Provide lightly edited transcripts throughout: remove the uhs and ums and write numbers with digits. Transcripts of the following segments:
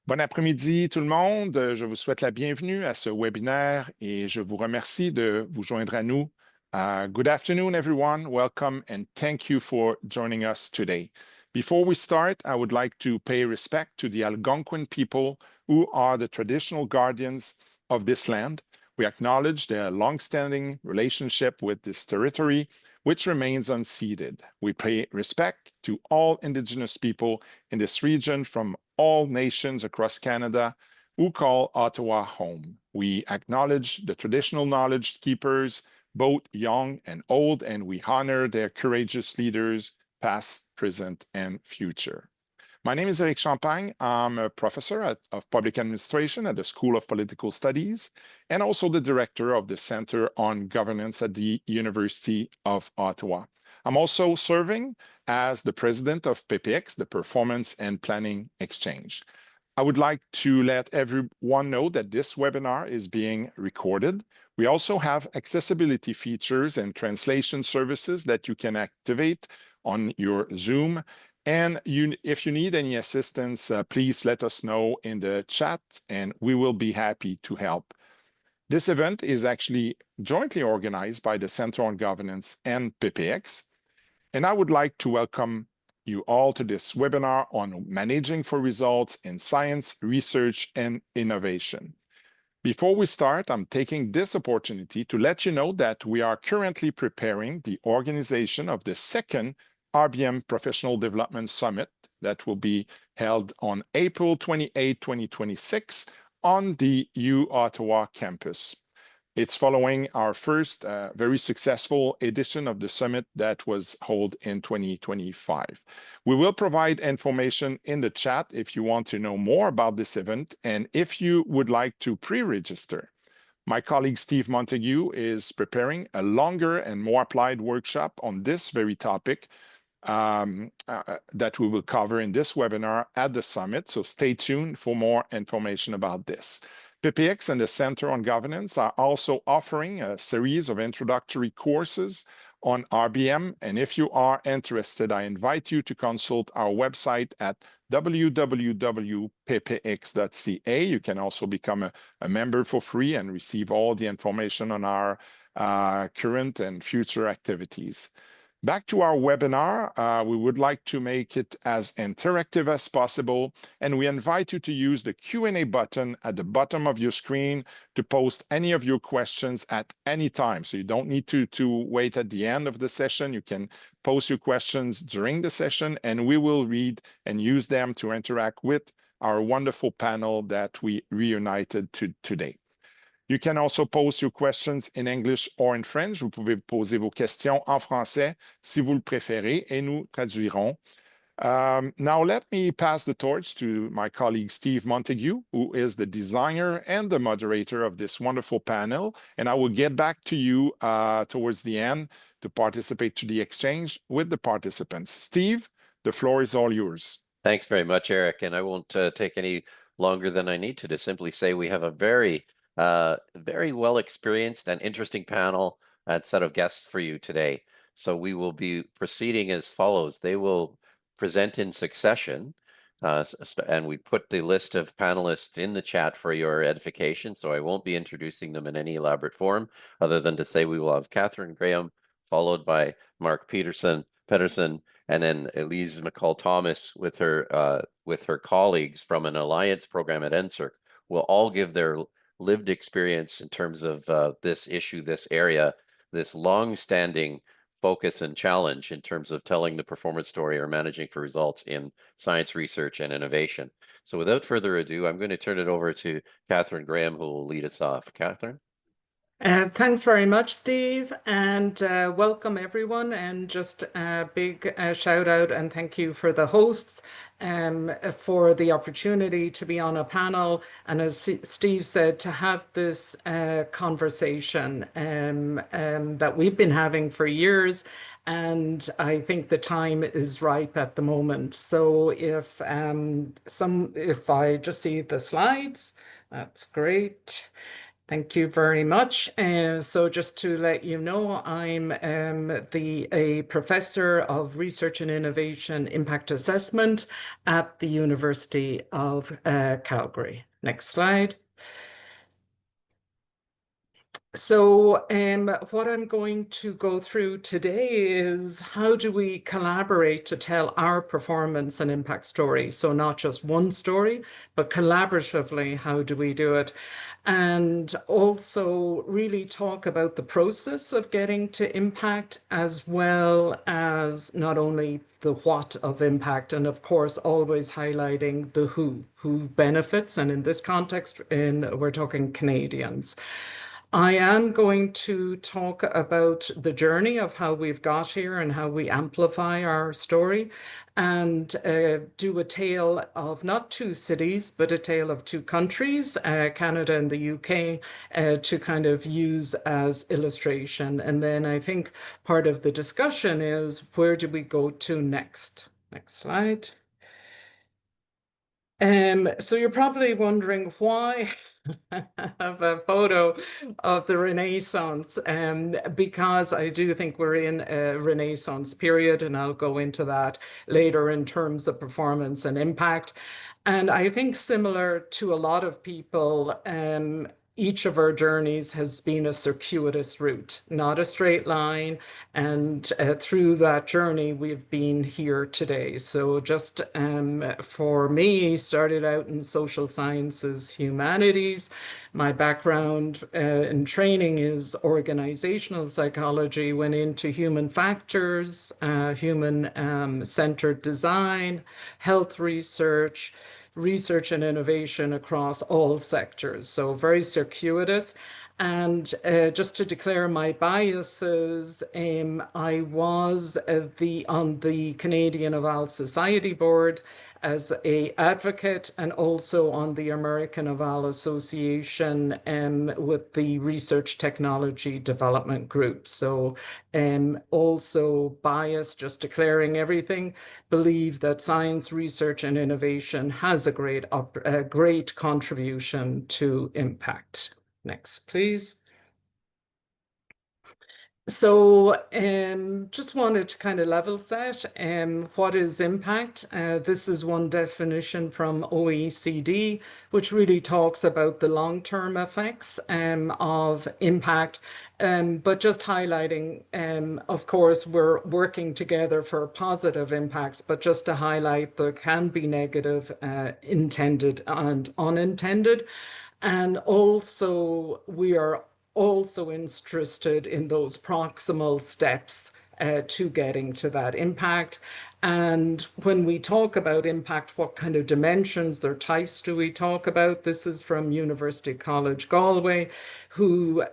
Bon après-midi tout le monde. Je vous souhaite la bienvenue à ce webinaire et je vous remercie de vous joindre à nous. Good afternoon, everyone. Welcome and thank you for joining us today. Before we start, I would like to pay respect to the Algonquin people who are the traditional guardians of this land. We acknowledge their longstanding relationship with this territory, which remains unceded. We pay respect to all Indigenous people in this region from all nations across Canada who call Ottawa home. We acknowledge the traditional knowledge keepers, both young and old, and we honor their courageous leaders, past, present, and future. My name is Eric Champagne. I'm a professor of public administration at the School of Political Studies and also the director of the Center on Governance at the University of Ottawa. I'm also serving as the president of PPX, the Performance and Planning Exchange. I would like to let everyone know that this webinar is being recorded. We also have accessibility features and translation services that you can activate on your Zoom. And if you need any assistance, please let us know in the chat and we will be happy to help. This event is actually jointly organized by the Center on Governance and PPX. And I would like to welcome you all to this webinar on managing for results in science, research, and innovation. Before we start, I'm taking this opportunity to let you know that we are currently preparing the organization of the second RBM Professional Development Summit that will be held on April 28, 2026 on the U Ottawa campus. It's following our first very successful edition of the summit that was held in 2025. We will provide information in the chat if you want to know more about this event and if you would like to pre-register. My colleague Steve Montague is preparing a longer and more applied workshop on this very topic that we will cover in this webinar at the summit. So stay tuned for more information about this. PPX and the Center on Governance are also offering a series of introductory courses on RBM. And if you are interested, I invite you to consult our website at www.ppx.ca. You can also become a member for free and receive all the information on our current and future activities. Back to our webinar, we would like to make it as interactive as possible, and we invite you to use the Q&A button at the bottom of your screen to post any of your questions at any time. So you don't need to wait at the end of the session. You can post your questions during the session, and we will read and use them to interact with our wonderful panel that we reunited today. You can also post your questions in English or in French. Vous pouvez poser vos questions en français si vous le préférez et nous traduirons. Now let me pass the torch to my colleague Steve Montague, who is the designer and the moderator of this wonderful panel. And I will get back to you towards the end to participate to the exchange with the participants. Steve, the floor is all yours. Thanks very much, Eric. And I won't take any longer than I need to simply say we have a very well experienced and interesting panel and set of guests for you today. So we will be proceeding as follows. They will present in succession, and we put the list of panelists in the chat for your edification, so I won't be introducing them in any elaborate form, other than to say we will have Catherine Graham, followed by Mark Pedersen, and then Elise McCall-Thomas with her colleagues from an alliance program at NSERC will all give their lived experience in terms of this issue, this area, this long-standing focus and challenge in terms of telling the performance story or managing for results in science research and innovation. So without further ado, I'm going to turn it over to Catherine Graham, who will lead us off. Catherine? Thanks very much, Steve, and welcome everyone, and just a big shout out and thank you for the hosts for the opportunity to be on a panel, and as Steve said, to have this conversation that we've been having for years, and I think the time is ripe at the moment. So if I just see the slides, that's great. Thank you very much. So just to let you know, I'm a professor of research and innovation impact assessment at the University of Calgary. Next slide. So what I'm going to go through today is how do we collaborate to tell our performance and impact story? So not just one story, but collaboratively, how do we do it? And also really talk about the process of getting to impact, as well as not only the what of impact, and of course always highlighting the who benefits, and in this context we're talking Canadians. I am going to talk about the journey of how we've got here and how we amplify our story, and do a tale of not two cities, but a tale of two countries, Canada and the UK, to kind of use as illustration. And then I think part of the discussion is, where do we go to next? Next slide. So you're probably wondering why I have a photo of the Renaissance, because I do think we're in a Renaissance period, and I'll go into that later in terms of performance and impact. And I think similar to a lot of people, each of our journeys has been a circuitous route, not a straight line. And through that journey, we've been here today. So just for me, started out in social sciences, humanities. My background in training is organizational psychology, went into human factors, human-centered design, health research, research and innovation across all sectors. So very circuitous. And just to declare my biases, I was on the Canadian Oval Society board as an advocate, and also on the American Oval Association with the Research Technology Development Group. So also biased, just declaring everything, believe that science, research, and innovation has a great contribution to impact. Next, please. So just wanted to kind of level set what is impact. This is one definition from OECD, which really talks about the long-term effects of impact, but just highlighting, of course, we're working together for positive impacts, but just to highlight there can be negative, intended and unintended. And also we are also interested in those proximal steps to getting to that impact. And when we talk about impact, what kind of dimensions or types do we talk about? This is from University College Galway, who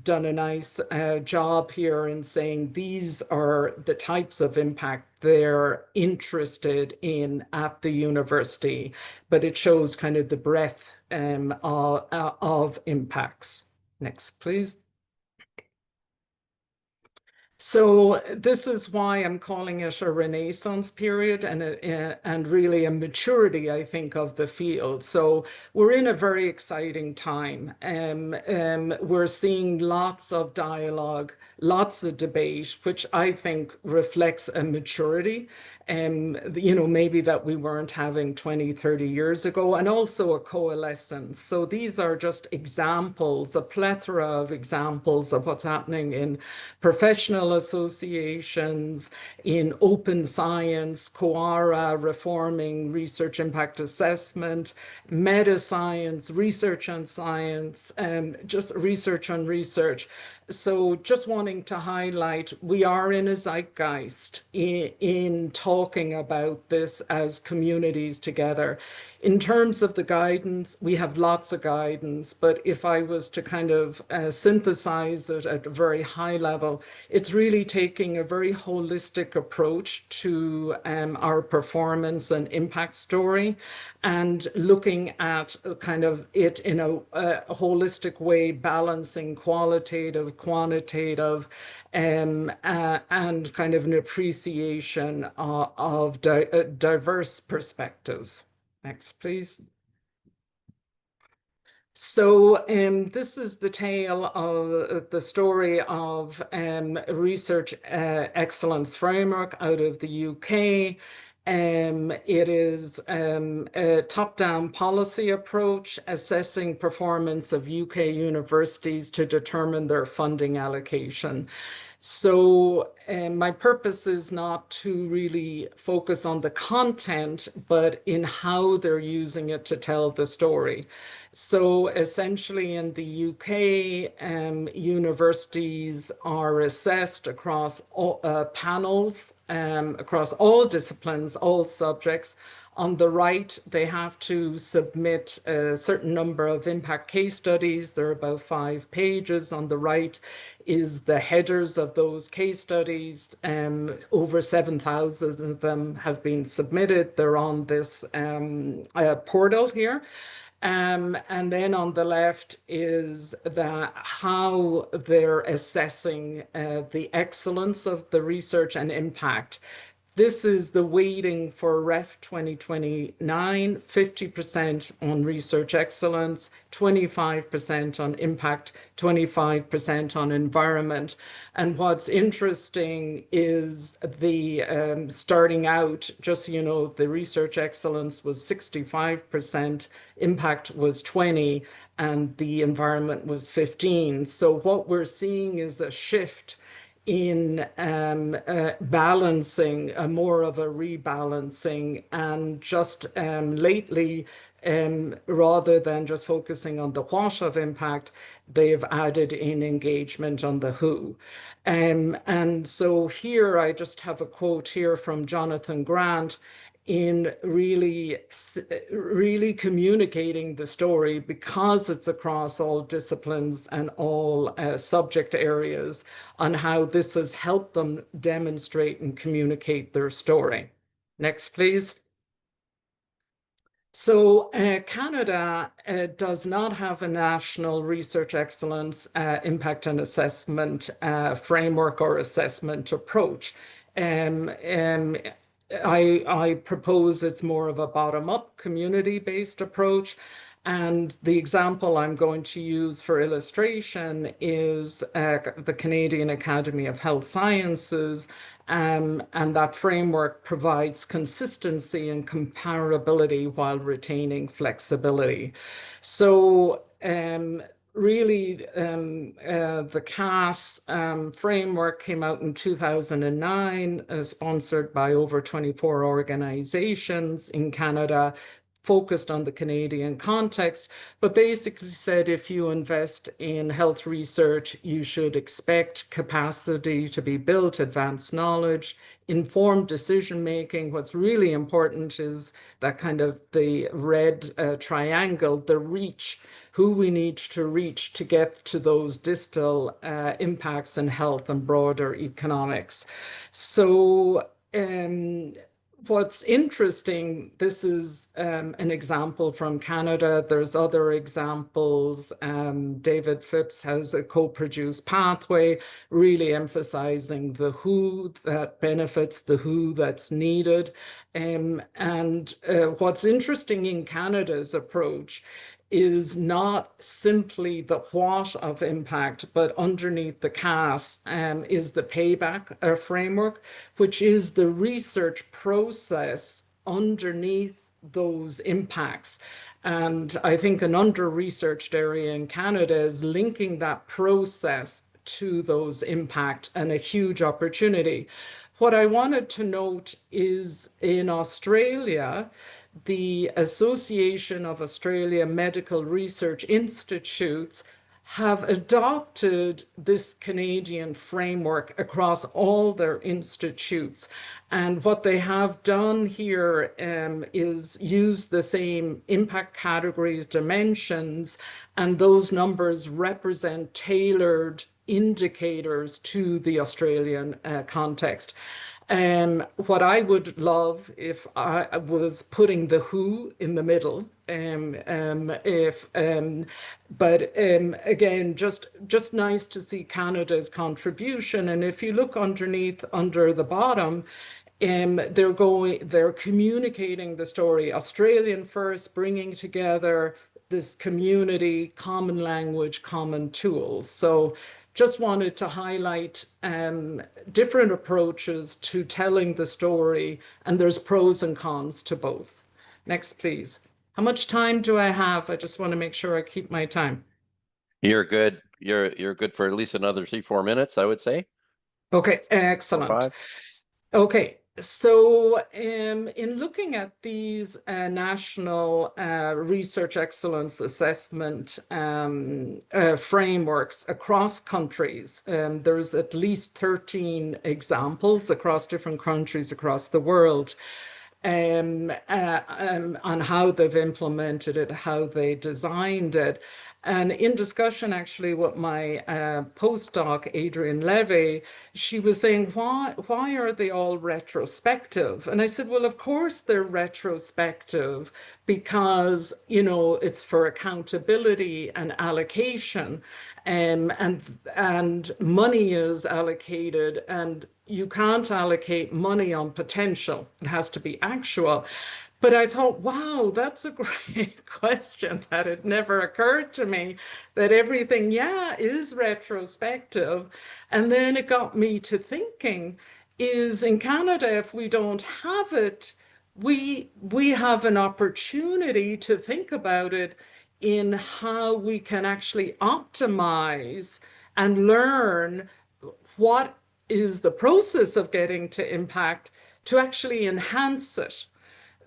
done a nice job here in saying these are the types of impact they're interested in at the university, but it shows kind of the breadth of impacts. Next, please. So this is why I'm calling it a Renaissance period, and really a maturity, I think, of the field. So we're in a very exciting time. We're seeing lots of dialogue, lots of debate, which I think reflects a maturity, maybe that we weren't having 20, 30 years ago, and also a coalescence. So these are just examples, a plethora of examples of what's happening in professional associations, in open science, COARA, reforming research impact assessment, meta science, research on science, just research on research. So just wanting to highlight, we are in a zeitgeist in talking about this as communities together. In terms of the guidance, we have lots of guidance, but if I was to kind of synthesize it at a very high level, it's really taking a very holistic approach to our performance and impact story, and looking at kind of it in a holistic way, balancing qualitative, quantitative, and kind of an appreciation of diverse perspectives. Next, please. So this is the tale of the story of research excellence framework out of the UK. It is a top-down policy approach assessing performance of UK universities to determine their funding allocation. So my purpose is not to really focus on the content, but in how they're using it to tell the story. So essentially in the UK, universities are assessed across all, panels, across all disciplines, all subjects. On the right, they have to submit a certain number of impact case studies. They're about 5 pages. On the right is the headers of those case studies. Over 7,000 of them have been submitted. They're on this portal here. And then on the left is how they're assessing the excellence of the research and impact. This is the weighting for REF 2029, 50% on research excellence, 25% on impact, 25% on environment. And what's interesting is the starting out, just so you know, the research excellence was 65%, impact was 20%, and the environment was 15%. So what we're seeing is a shift in balancing, more of a rebalancing, and just lately, rather than just focusing on the what of impact, they've added in engagement on the who. And so here I just have a quote here from Jonathan Grant in really communicating the story, because it's across all disciplines and all subject areas, on how this has helped them demonstrate and communicate their story. Next, please. So Canada does not have a national research excellence impact and assessment framework or assessment approach. I propose it's more of a bottom-up, community-based approach. And the example I'm going to use for illustration is the Canadian Academy of Health Sciences, and that framework provides consistency and comparability while retaining flexibility. So really, the CAS framework came out in 2009, sponsored by over 24 organizations in Canada, focused on the Canadian context, but basically said if you invest in health research, you should expect capacity to be built, advanced knowledge, informed decision-making. What's really important is that kind of the red triangle, the reach, who we need to reach to get to those distal impacts in health and broader economics. So what's interesting, this is an example from Canada. There's other examples. David Phipps has a co-produced pathway, really emphasizing the who that benefits, the who that's needed. And what's interesting in Canada's approach is not simply the what of impact, but underneath the CAS is the payback framework, which is the research process underneath those impacts. And I think an under-researched area in Canada is linking that process to those impact, and a huge opportunity. What I wanted to note is in Australia, the Association of Australia Medical Research Institutes have adopted this Canadian framework across all their institutes. And what they have done here is use the same impact categories, dimensions, and those numbers represent tailored indicators to the Australian context. What I would love if I was putting the who in the middle, but again, just nice to see Canada's contribution. And if you look underneath, under the bottom, they're communicating the story, Australian first, bringing together this community, common language, common tools. So just wanted to highlight different approaches to telling the story, and there's pros and cons to both. Next, please. How much time do I have? I just want to make sure I keep my time. You're good. You're good for at least another 3-4 minutes, I would say. Okay, excellent. 5. Okay, so in looking at these national research excellence assessment frameworks across countries, there's at least 13 examples across different countries across the world on how they've implemented it, how they designed it. And in discussion, actually, with my postdoc, Adrienne Levy, she was saying, why are they all retrospective? And I said, well, of course they're retrospective because, you know, it's for accountability and allocation, and money is allocated, and you can't allocate money on potential. It has to be actual. But I thought, wow, that's a great question that it never occurred to me that everything, yeah, is retrospective. And then it got me to thinking, is in Canada, if we don't have it, we have an opportunity to think about it in how we can actually optimize and learn what is the process of getting to impact to actually enhance it.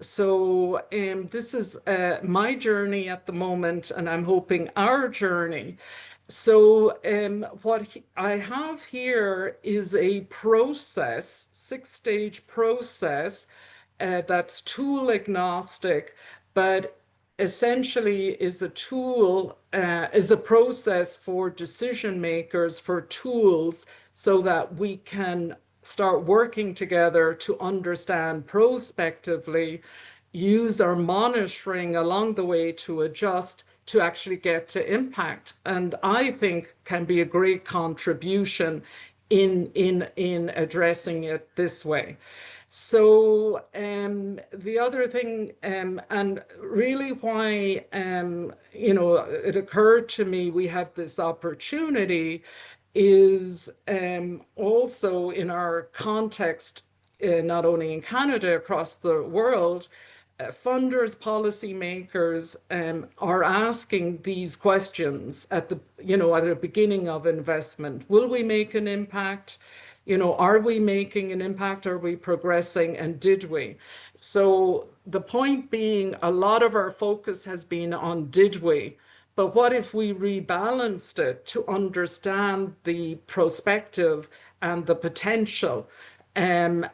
So this is my journey at the moment, and I'm hoping our journey. So what I have here is a process, 6-stage process that's tool agnostic, but essentially is a tool, is a process for decision makers, for tools, so that we can start working together to understand prospectively, use our monitoring along the way to adjust to actually get to impact. And I think can be a great contribution in addressing it this way. So the other thing, and really why, you know, it occurred to me we have this opportunity is also in our context, not only in Canada, across the world, funders, policymakers are asking these questions at the, you know, at the beginning of investment. Will we make an impact? You know, are we making an impact? Are we progressing? And did we? So the point being, a lot of our focus has been on did we? But what if we rebalanced it to understand the prospective and the potential, and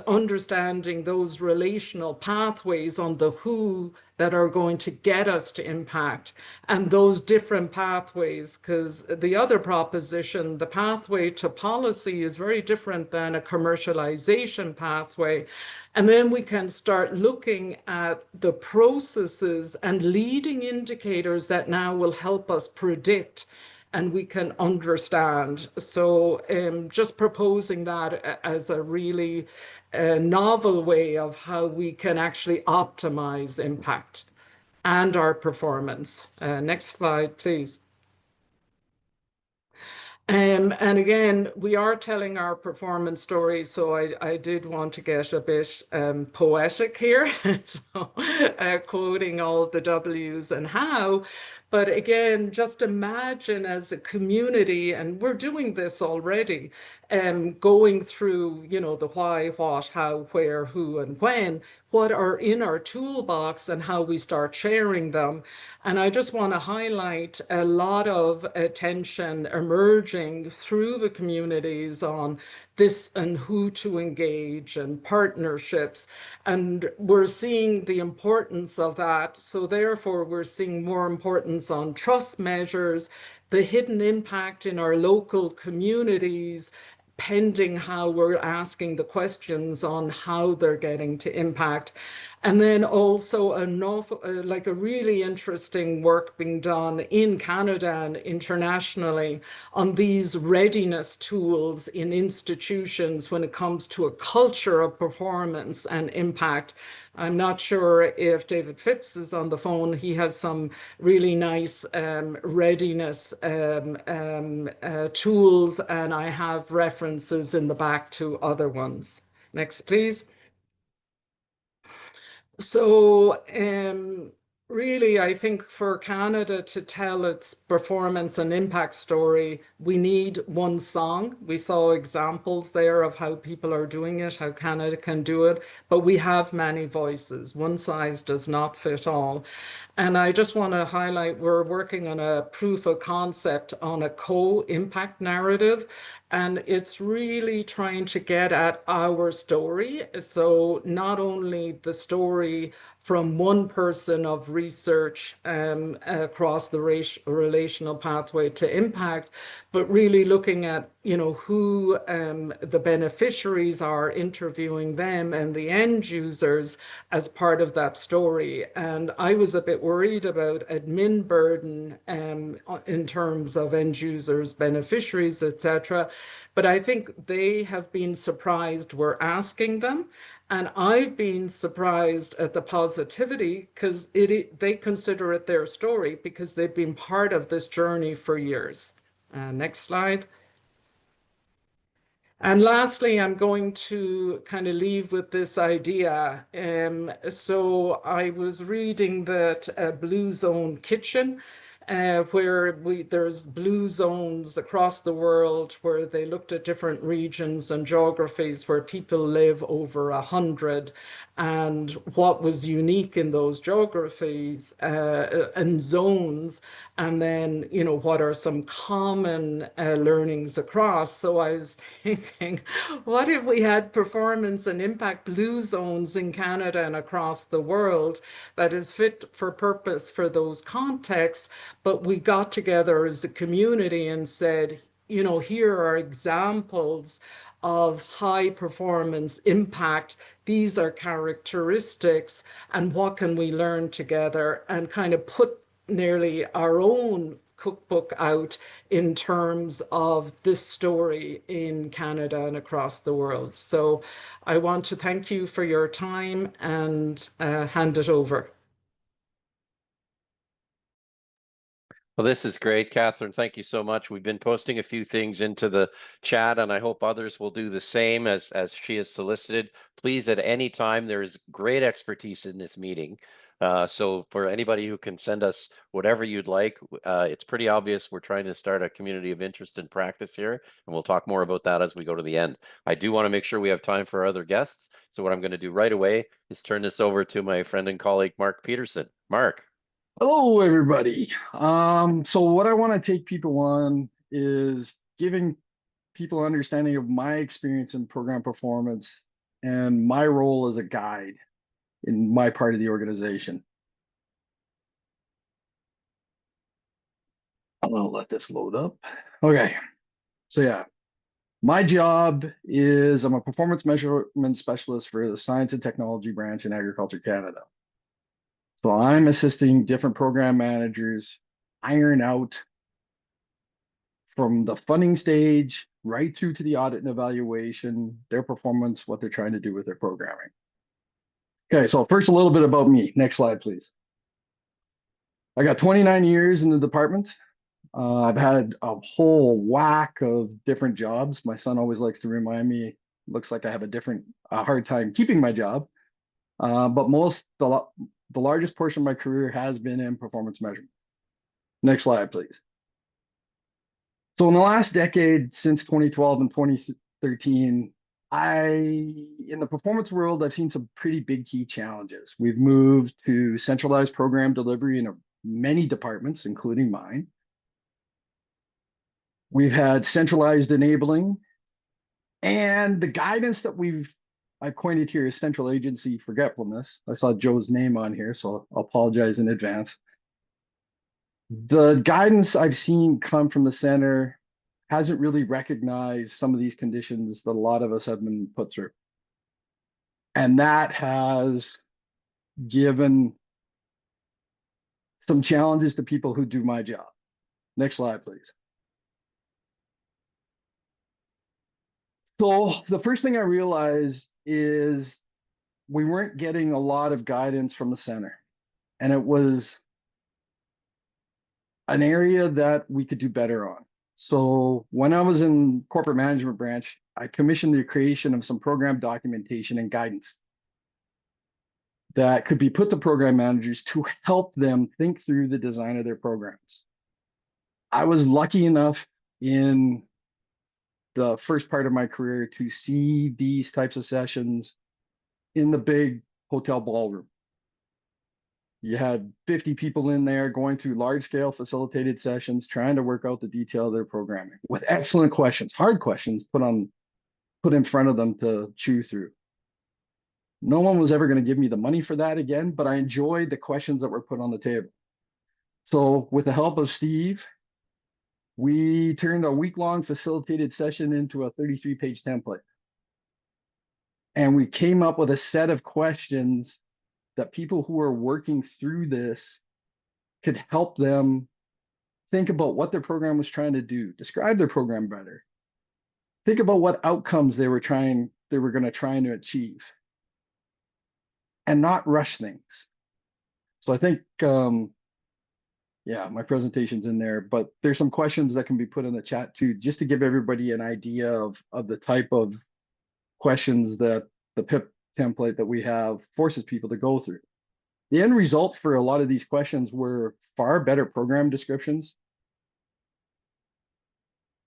understanding those relational pathways on the who that are going to get us to impact, and those different pathways, because the other proposition, the pathway to policy, is very different than a commercialization pathway. And then we can start looking at the processes and leading indicators that now will help us predict and we can understand. So just proposing that as a really novel way of how we can actually optimize impact and our performance. Next slide, please. And again, we are telling our performance story, so I did want to get a bit poetic here, so, quoting all the W's and how. But again, just imagine as a community, and we're doing this already, going through, you know, the why, what, how, where, who, and when, what are in our toolbox and how we start sharing them. And I just want to highlight a lot of attention emerging through the communities on this and who to engage and partnerships. And we're seeing the importance of that. So therefore, we're seeing more importance on trust measures, the hidden impact in our local communities, pending how we're asking the questions on how they're getting to impact. And then also like a really interesting work being done in Canada and internationally on these readiness tools in institutions when it comes to a culture of performance and impact. I'm not sure if David Phipps is on the phone. He has some really nice readiness tools, and I have references in the back to other ones. Next, please. So, really, I think for Canada to tell its performance and impact story, we need one song. We saw examples there of how people are doing it, how Canada can do it, but we have many voices. One size does not fit all. And I just want to highlight, we're working on a proof of concept on a co-impact narrative, and it's really trying to get at our story. So not only the story from one person of research across the relational pathway to impact, but really looking at, you know, who the beneficiaries are, interviewing them and the end users as part of that story. And I was a bit worried about admin burden in terms of end users, beneficiaries, etc. But I think they have been surprised we're asking them. And I've been surprised at the positivity because they consider it their story because they've been part of this journey for years. Next slide. And lastly, I'm going to kind of leave with this idea. So I was reading that Blue Zone Kitchen, where there's blue zones across the world where they looked at different regions and geographies where people live over 100, and what was unique in those geographies and zones, and then, you know, what are some common learnings across. So I was thinking, what if we had performance and impact blue zones in Canada and across the world that is fit for purpose for those contexts, but we got together as a community and said, you know, here are examples of high performance impact. These are characteristics, and what can we learn together, and kind of put nearly our own cookbook out in terms of this story in Canada and across the world. So I want to thank you for your time and hand it over. Well, this is great, Catherine. Thank you so much. We've been posting a few things into the chat, and I hope others will do the same as she has solicited. Please, at any time, there is great expertise in this meeting. So for anybody who can send us whatever you'd like, it's pretty obvious we're trying to start a community of interest and practice here, and we'll talk more about that as we go to the end. I do want to make sure we have time for our other guests. So what I'm going to do right away is turn this over to my friend and colleague, Mark Peterson. Mark. Hello, everybody. So what I want to take people on is giving people an understanding of my experience in program performance and my role as a guide in my part of the organization. I'm going to let this load up. Okay. So yeah, my job is I'm a performance measurement specialist for the Science and Technology branch in Agriculture Canada. So I'm assisting different program managers iron out from the funding stage right through to the audit and evaluation, their performance, what they're trying to do with their programming. Okay, so first a little bit about me. Next slide, please. I got 29 years in the department. I've had a whole whack of different jobs. My son always likes to remind me, looks like I have a hard time keeping my job. But the largest portion of my career has been in performance measurement. Next slide, please. So in the last decade, since 2012 and 2013, in the performance world, I've seen some pretty big key challenges. We've moved to centralized program delivery in many departments, including mine. We've had centralized enabling, and the guidance that I've coined it here is central agency forgetfulness. I saw Joe's name on here, so I'll apologize in advance. The guidance I've seen come from the center hasn't really recognized some of these conditions that a lot of us have been put through. And that has given some challenges to people who do my job. Next slide, please. So the first thing I realized is we weren't getting a lot of guidance from the center. And it was an area that we could do better on. So when I was in corporate management branch, I commissioned the creation of some program documentation and guidance that could be put to program managers to help them think through the design of their programs. I was lucky enough in the first part of my career to see these types of sessions in the big hotel ballroom. You had 50 people in there going through large-scale facilitated sessions, trying to work out the detail of their programming with excellent questions, hard questions put in front of them to chew through. No one was ever going to give me the money for that again, but I enjoyed the questions that were put on the table. So with the help of Steve, we turned a week-long facilitated session into a 33-page template. And we came up with a set of questions that people who are working through this could help them think about what their program was trying to do, describe their program better, think about what outcomes they were going to try and achieve, and not rush things. So I think, yeah, my presentation's in there, but there's some questions that can be put in the chat too, just to give everybody an idea of the type of questions that the PIP template that we have forces people to go through. The end result for a lot of these questions were far better program descriptions.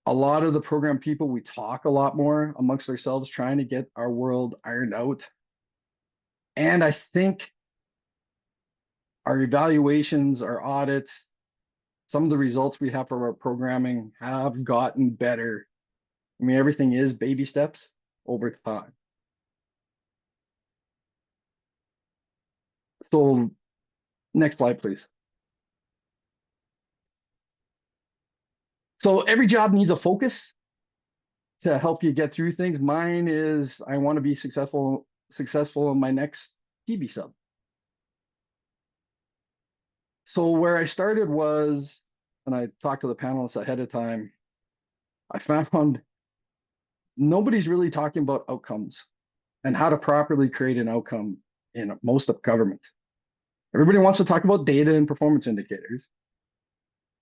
A lot of the program people, we talk a lot more amongst ourselves, trying to get our world ironed out. And I think our evaluations, our audits, some of the results we have from our programming have gotten better. I mean, everything is baby steps over time. So next slide, please. So every job needs a focus to help you get through things. Mine is I want to be successful in my next TB sub. So where I started was, and I talked to the panelists ahead of time, I found nobody's really talking about outcomes and how to properly create an outcome in most of government. Everybody wants to talk about data and performance indicators,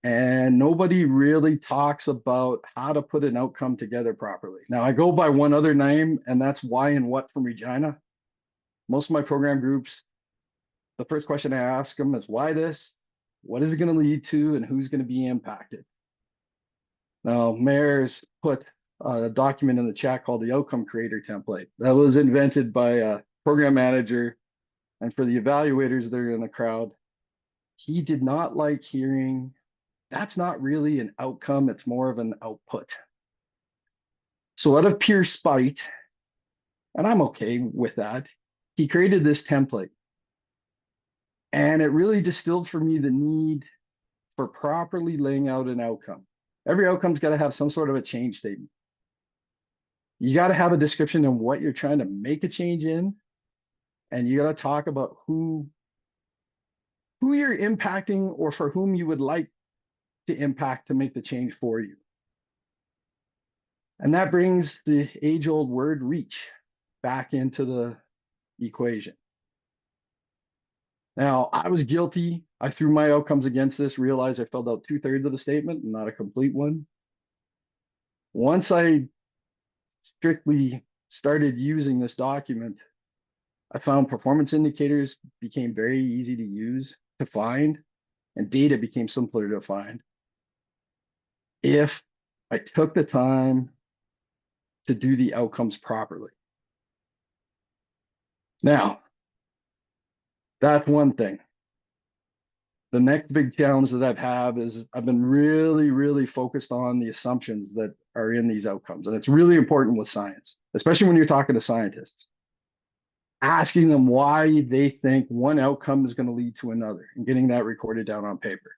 and nobody really talks about how to put an outcome together properly. Now, I go by one other name, and that's why and what from Regina. Most of my program groups, the first question I ask them is why this, what is it going to lead to, and who's going to be impacted? Now, Mayor's put a document in the chat called the Outcome Creator Template. That was invented by a program manager, and for the evaluators that are in the crowd, he did not like hearing, that's not really an outcome, it's more of an output. So out of pure spite, and I'm okay with that, he created this template. And it really distilled for me the need for properly laying out an outcome. Every outcome's got to have some sort of a change statement. You got to have a description of what you're trying to make a change in, and you got to talk about who you're impacting or for whom you would like to impact to make the change for you. And that brings the age-old word reach back into the equation. Now, I was guilty. I threw my outcomes against this, realized I filled out 2/3 of the statement and not a complete one. Once I strictly started using this document, I found performance indicators became very easy to use, to find, and data became simpler to find if I took the time to do the outcomes properly. Now, that's one thing. The next big challenge that I've had is I've been really, really focused on the assumptions that are in these outcomes. And it's really important with science, especially when you're talking to scientists, asking them why they think one outcome is going to lead to another and getting that recorded down on paper.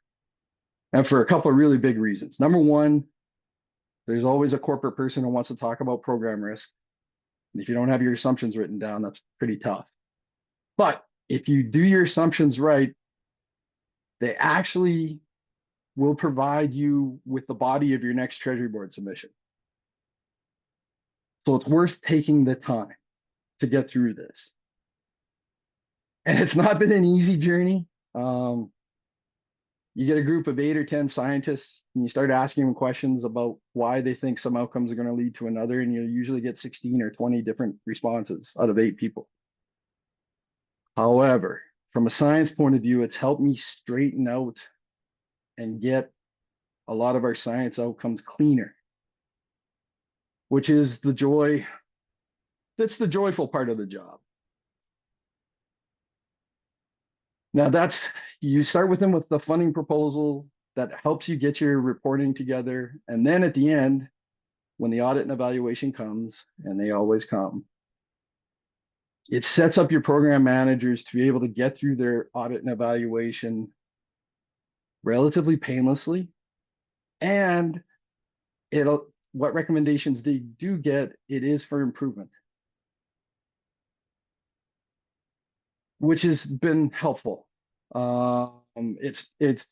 And for a couple of really big reasons. Number one, there's always a corporate person who wants to talk about program risk. And if you don't have your assumptions written down, that's pretty tough. But if you do your assumptions right, they actually will provide you with the body of your next Treasury Board submission. So it's worth taking the time to get through this. And it's not been an easy journey. You get a group of 8 or 10 scientists and you start asking them questions about why they think some outcomes are going to lead to another, and you usually get 16 or 20 different responses out of 8 people. However, from a science point of view, it's helped me straighten out and get a lot of our science outcomes cleaner, which is the joy. That's the joyful part of the job. Now you start with them with the funding proposal that helps you get your reporting together. And then at the end, when the audit and evaluation comes, and they always come, it sets up your program managers to be able to get through their audit and evaluation relatively painlessly. And what recommendations they do get, it is for improvement, which has been helpful. It's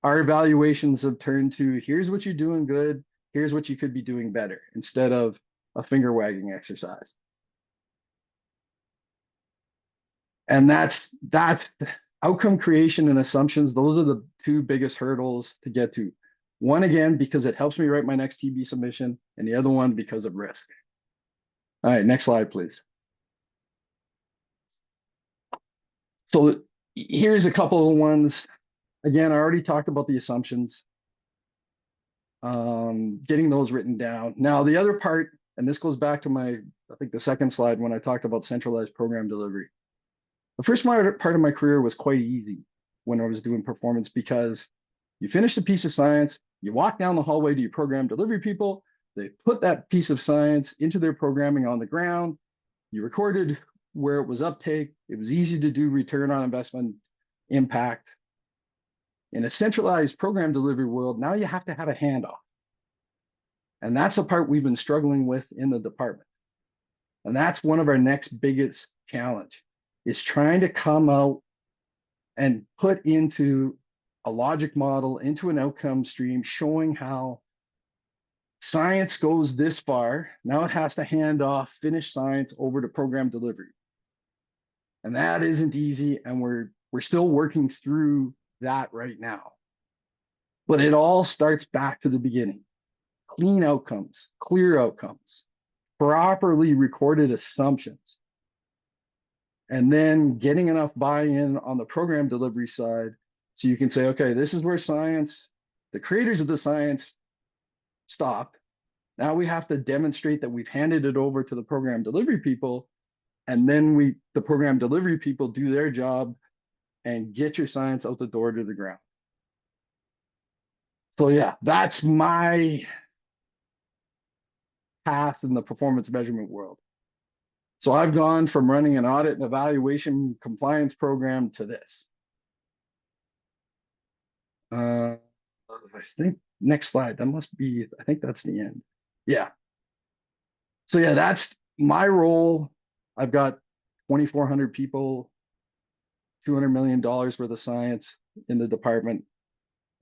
our evaluations have turned to, here's what you're doing good, here's what you could be doing better, instead of a finger wagging exercise. And that's outcome creation and assumptions. Those are the 2 biggest hurdles to get to. One, again, because it helps me write my next TB submission, and the other one because of risk. All right, next slide, please. So here's a couple of ones. Again, I already talked about the assumptions, getting those written down. Now, the other part, and this goes back to I think the second slide when I talked about centralized program delivery. The first part of my career was quite easy when I was doing performance, because you finish a piece of science, you walk down the hallway to your program delivery people, they put that piece of science into their programming on the ground, you recorded where it was uptake, it was easy to do return on investment impact. In a centralized program delivery world, now you have to have a handoff. And that's the part we've been struggling with in the department. And that's one of our next biggest challenge, is trying to come out and put into a logic model, into an outcome stream, showing how science goes this far. Now it has to hand off finished science over to program delivery. And that isn't easy. And we're still working through that right now. But it all starts back to the beginning. Clean outcomes, clear outcomes, properly recorded assumptions, and then getting enough buy-in on the program delivery side so you can say, okay, this is where science, the creators of the science stop. Now we have to demonstrate that we've handed it over to the program delivery people, and then the program delivery people do their job and get your science out the door to the ground. So yeah, that's my path in the performance measurement world. So I've gone from running an audit and evaluation compliance program to this. I think next slide, that must be, I think that's the end. Yeah. So yeah, that's my role. I've got 2,400 people, $200 million worth of science in the department,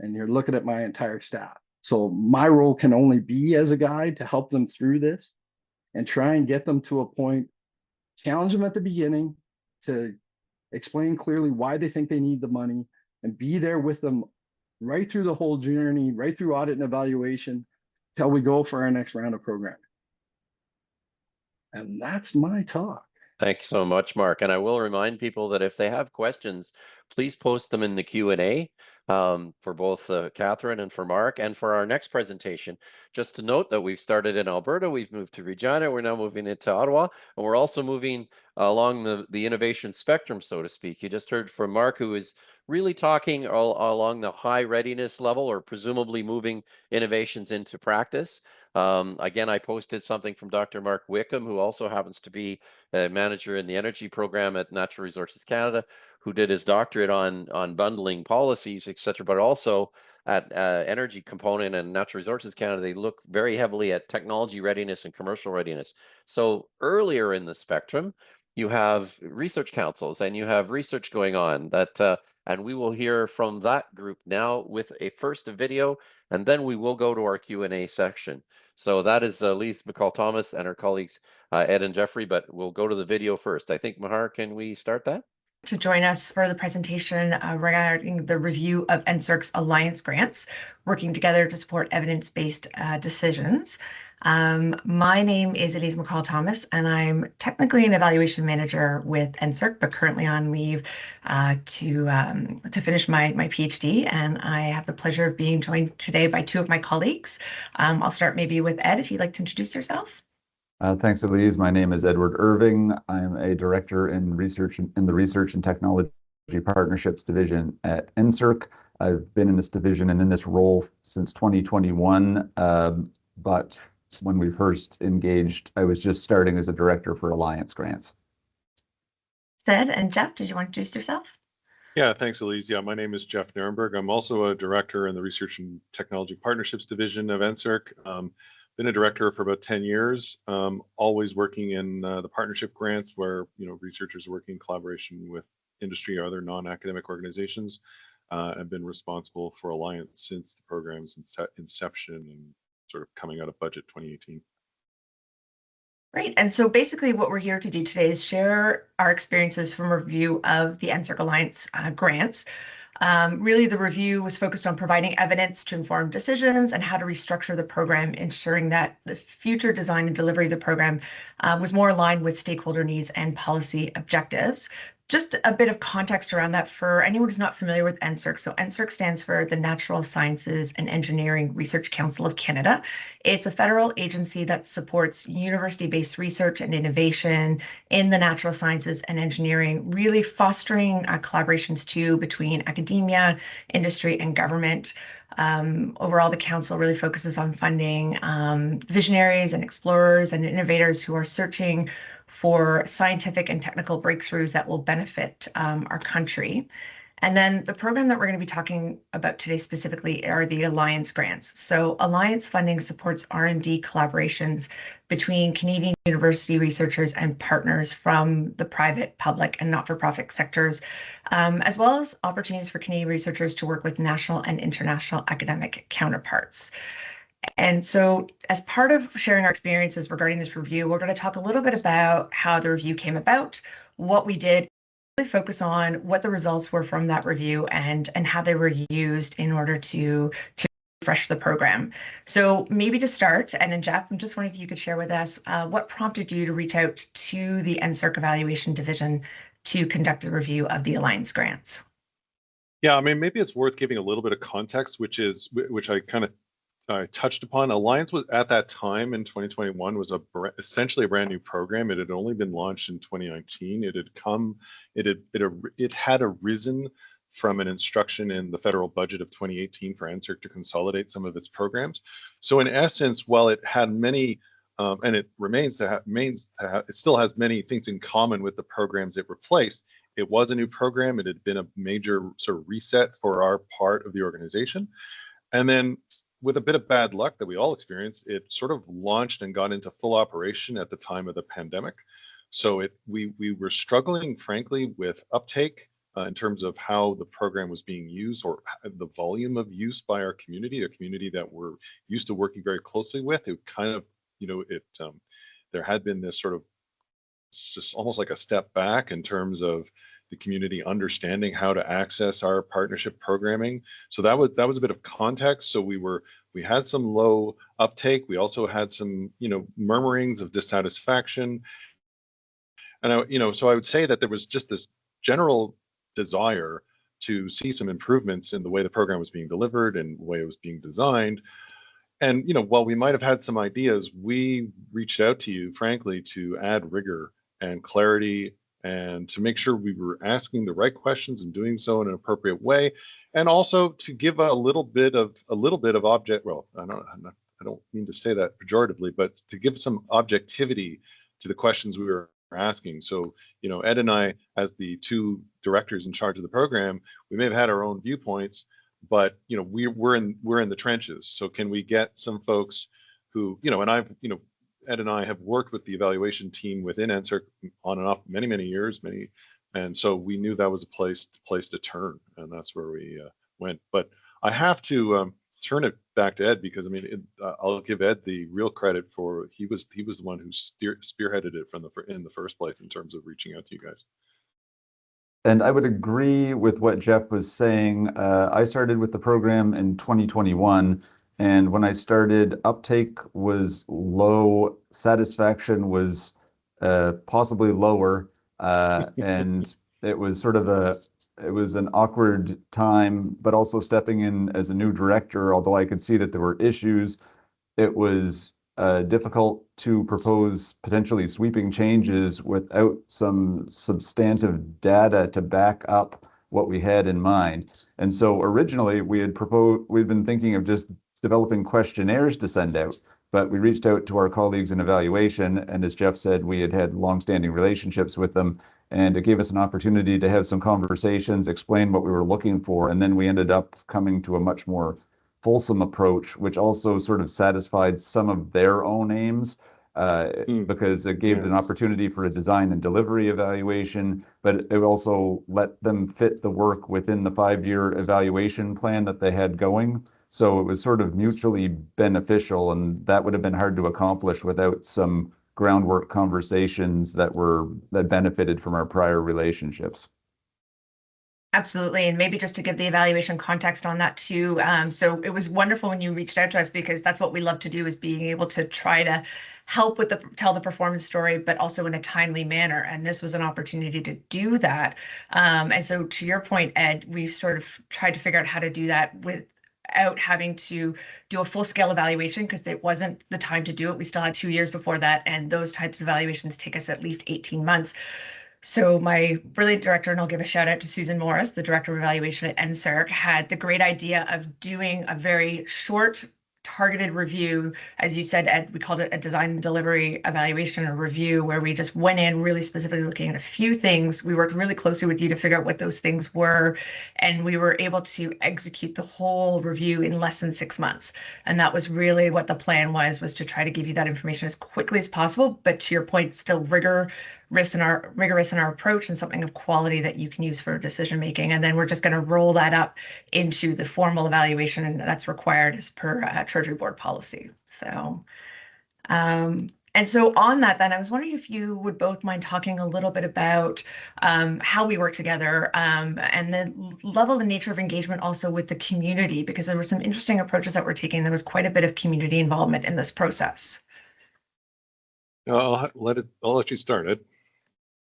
and you're looking at my entire staff. So my role can only be as a guide to help them through this and try and get them to a point, challenge them at the beginning to explain clearly why they think they need the money, and be there with them right through the whole journey, right through audit and evaluation, till we go for our next round of programming. And that's my talk. Thank you so much, Mark. And I will remind people that if they have questions, please post them in the Q&A for both Catherine and for Mark. And for our next presentation, just to note that we've started in Alberta, we've moved to Regina, we're now moving into Ottawa, and we're also moving along the innovation spectrum, so to speak. You just heard from Mark, who is really talking along the high readiness level, or presumably moving innovations into practice. Again, I posted something from Dr. Mark Wickham, who also happens to be a manager in the energy program at Natural Resources Canada, who did his doctorate on bundling policies, etc. But also at Energy Component and Natural Resources Canada, they look very heavily at technology readiness and commercial readiness. So earlier in the spectrum, you have research councils and you have research going on that, and we will hear from that group now with a first video, and then we will go to our Q&A section. So that is Lise McCall-Thomas and her colleagues, Ed and Jeffrey, but we'll go to the video first. I think, Mahar, can we start that? To join us for the presentation regarding the review of NSERC's Alliance grants, working together to support evidence-based decisions. My name is Elise McCall-Thomas, and I'm technically an evaluation manager with NSERC, but currently on leave to finish my PhD. And I have the pleasure of being joined today by two of my colleagues. I'll start maybe with Ed, if you'd like to introduce yourself. Thanks, Elise. My name is Edward Irving. I'm a director in the Research and Technology Partnerships Division at NSERC. I've been in this division and in this role since 2021, but when we first engaged, I was just starting as a director for Alliance grants. Ed and Jeff, did you want to introduce yourself? Yeah, thanks, Elise. Yeah, my name is Jeff Nirenberg. I'm also a director in the Research and Technology Partnerships Division of NSERC. Been a director for about 10 years, always working in the partnership grants where researchers are working in collaboration with industry or other non-academic organizations. I've been responsible for Alliance since the program's inception and sort of coming out of budget 2018. Great. And so basically what we're here to do today is share our experiences from a review of the NSERC Alliance grants. Really, the review was focused on providing evidence to inform decisions and how to restructure the program, ensuring that the future design and delivery of the program was more aligned with stakeholder needs and policy objectives. Just a bit of context around that for anyone who's not familiar with NSERC. So NSERC stands for the Natural Sciences and Engineering Research Council of Canada. It's a federal agency that supports university-based research and innovation in the natural sciences and engineering, really fostering collaborations too between academia, industry, and government. Overall, the council really focuses on funding visionaries and explorers and innovators who are searching for scientific and technical breakthroughs that will benefit our country. And then the program that we're going to be talking about today specifically are the Alliance grants. So Alliance funding supports R&D collaborations between Canadian university researchers and partners from the private, public, and not-for-profit sectors, as well as opportunities for Canadian researchers to work with national and international academic counterparts. And so as part of sharing our experiences regarding this review, we're going to talk a little bit about how the review came about, what we did, really focus on what the results were from that review and how they were used in order to refresh the program. So maybe to start, and then Jeff, I'm just wondering if you could share with us what prompted you to reach out to the NSERC Evaluation Division to conduct a review of the Alliance grants. Yeah, I mean, maybe it's worth giving a little bit of context, which I kind of touched upon. Alliance was at that time in 2021 was essentially a brand new program. It had only been launched in 2019. It had arisen from an instruction in the federal budget of 2018 for NSERC to consolidate some of its programs. So in essence, while it had many, and it it still has many things in common with the programs it replaced, it was a new program. It had been a major sort of reset for our part of the organization. And then with a bit of bad luck that we all experienced, it sort of launched and got into full operation at the time of the pandemic. So we were struggling, frankly, with uptake in terms of how the program was being used or the volume of use by our community, a community that we're used to working very closely with. It kind of, there had been this sort of, it's just almost like a step back in terms of the community understanding how to access our partnership programming. So that was a bit of context. So we had some low uptake. We also had some, murmurings of dissatisfaction. And so I would say that there was just this general desire to see some improvements in the way the program was being delivered and the way it was being designed. And while we might have had some ideas, we reached out to you, frankly, to add rigor and clarity and to make sure we were asking the right questions and doing so in an appropriate way, and also to give a little bit of object. Well, I don't mean to say that pejoratively, but to give some objectivity to the questions we were asking. So, Ed and I, as the two directors in charge of the program, we may have had our own viewpoints, but we're in the trenches. So can we get some folks who, and I've, Ed and I have worked with the evaluation team within NSERC on and off many years, and so we knew that was a place to turn, and that's where we went. But I have to turn it back to Ed, because I mean, I'll give Ed the real credit for he was the one who spearheaded it in the first place in terms of reaching out to you guys. And I would agree with what Jeff was saying. I started with the program in 2021, and when I started, uptake was low, satisfaction was possibly lower, and it was sort of it was an awkward time, but also stepping in as a new director, although I could see that there were issues, it was difficult to propose potentially sweeping changes without some substantive data to back up what we had in mind. And so originally we'd been thinking of just developing questionnaires to send out, but we reached out to our colleagues in evaluation, and as Jeff said, we had longstanding relationships with them, and it gave us an opportunity to have some conversations, explain what we were looking for, and then we ended up coming to a much more fulsome approach, which also sort of satisfied some of their own aims, because it gave an opportunity for a design and delivery evaluation, but it also let them fit the work within the 5-year evaluation plan that they had going. So it was sort of mutually beneficial, and that would have been hard to accomplish without some groundwork conversations that benefited from our prior relationships. Absolutely. And maybe just to give the evaluation context on that too. So it was wonderful when you reached out to us, because that's what we love to do, is being able to try to help with tell the performance story, but also in a timely manner. And this was an opportunity to do that. And so to your point, Ed, we sort of tried to figure out how to do that without having to do a full-scale evaluation, because it wasn't the time to do it. We still had 2 years before that, and those types of evaluations take us at least 18 months. So my brilliant director, and I'll give a shout out to Susan Morris, the director of evaluation at NSERC, had the great idea of doing a very short, targeted review. As you said, Ed, we called it a design and delivery evaluation or review, where we just went in really specifically looking at a few things. We worked really closely with you to figure out what those things were, and we were able to execute the whole review in less than 6 months. And that was really what the plan was to try to give you that information as quickly as possible, but to your point, still rigorous in our approach, and something of quality that you can use for decision making. And then we're just going to roll that up into the formal evaluation, and that's required as per Treasury Board policy. So, and so on that, then I was wondering if you would both mind talking a little bit about how we work together, and the level and nature of engagement also with the community, because there were some interesting approaches that we're taking. There was quite a bit of community involvement in this process. I'll let you start, Ed.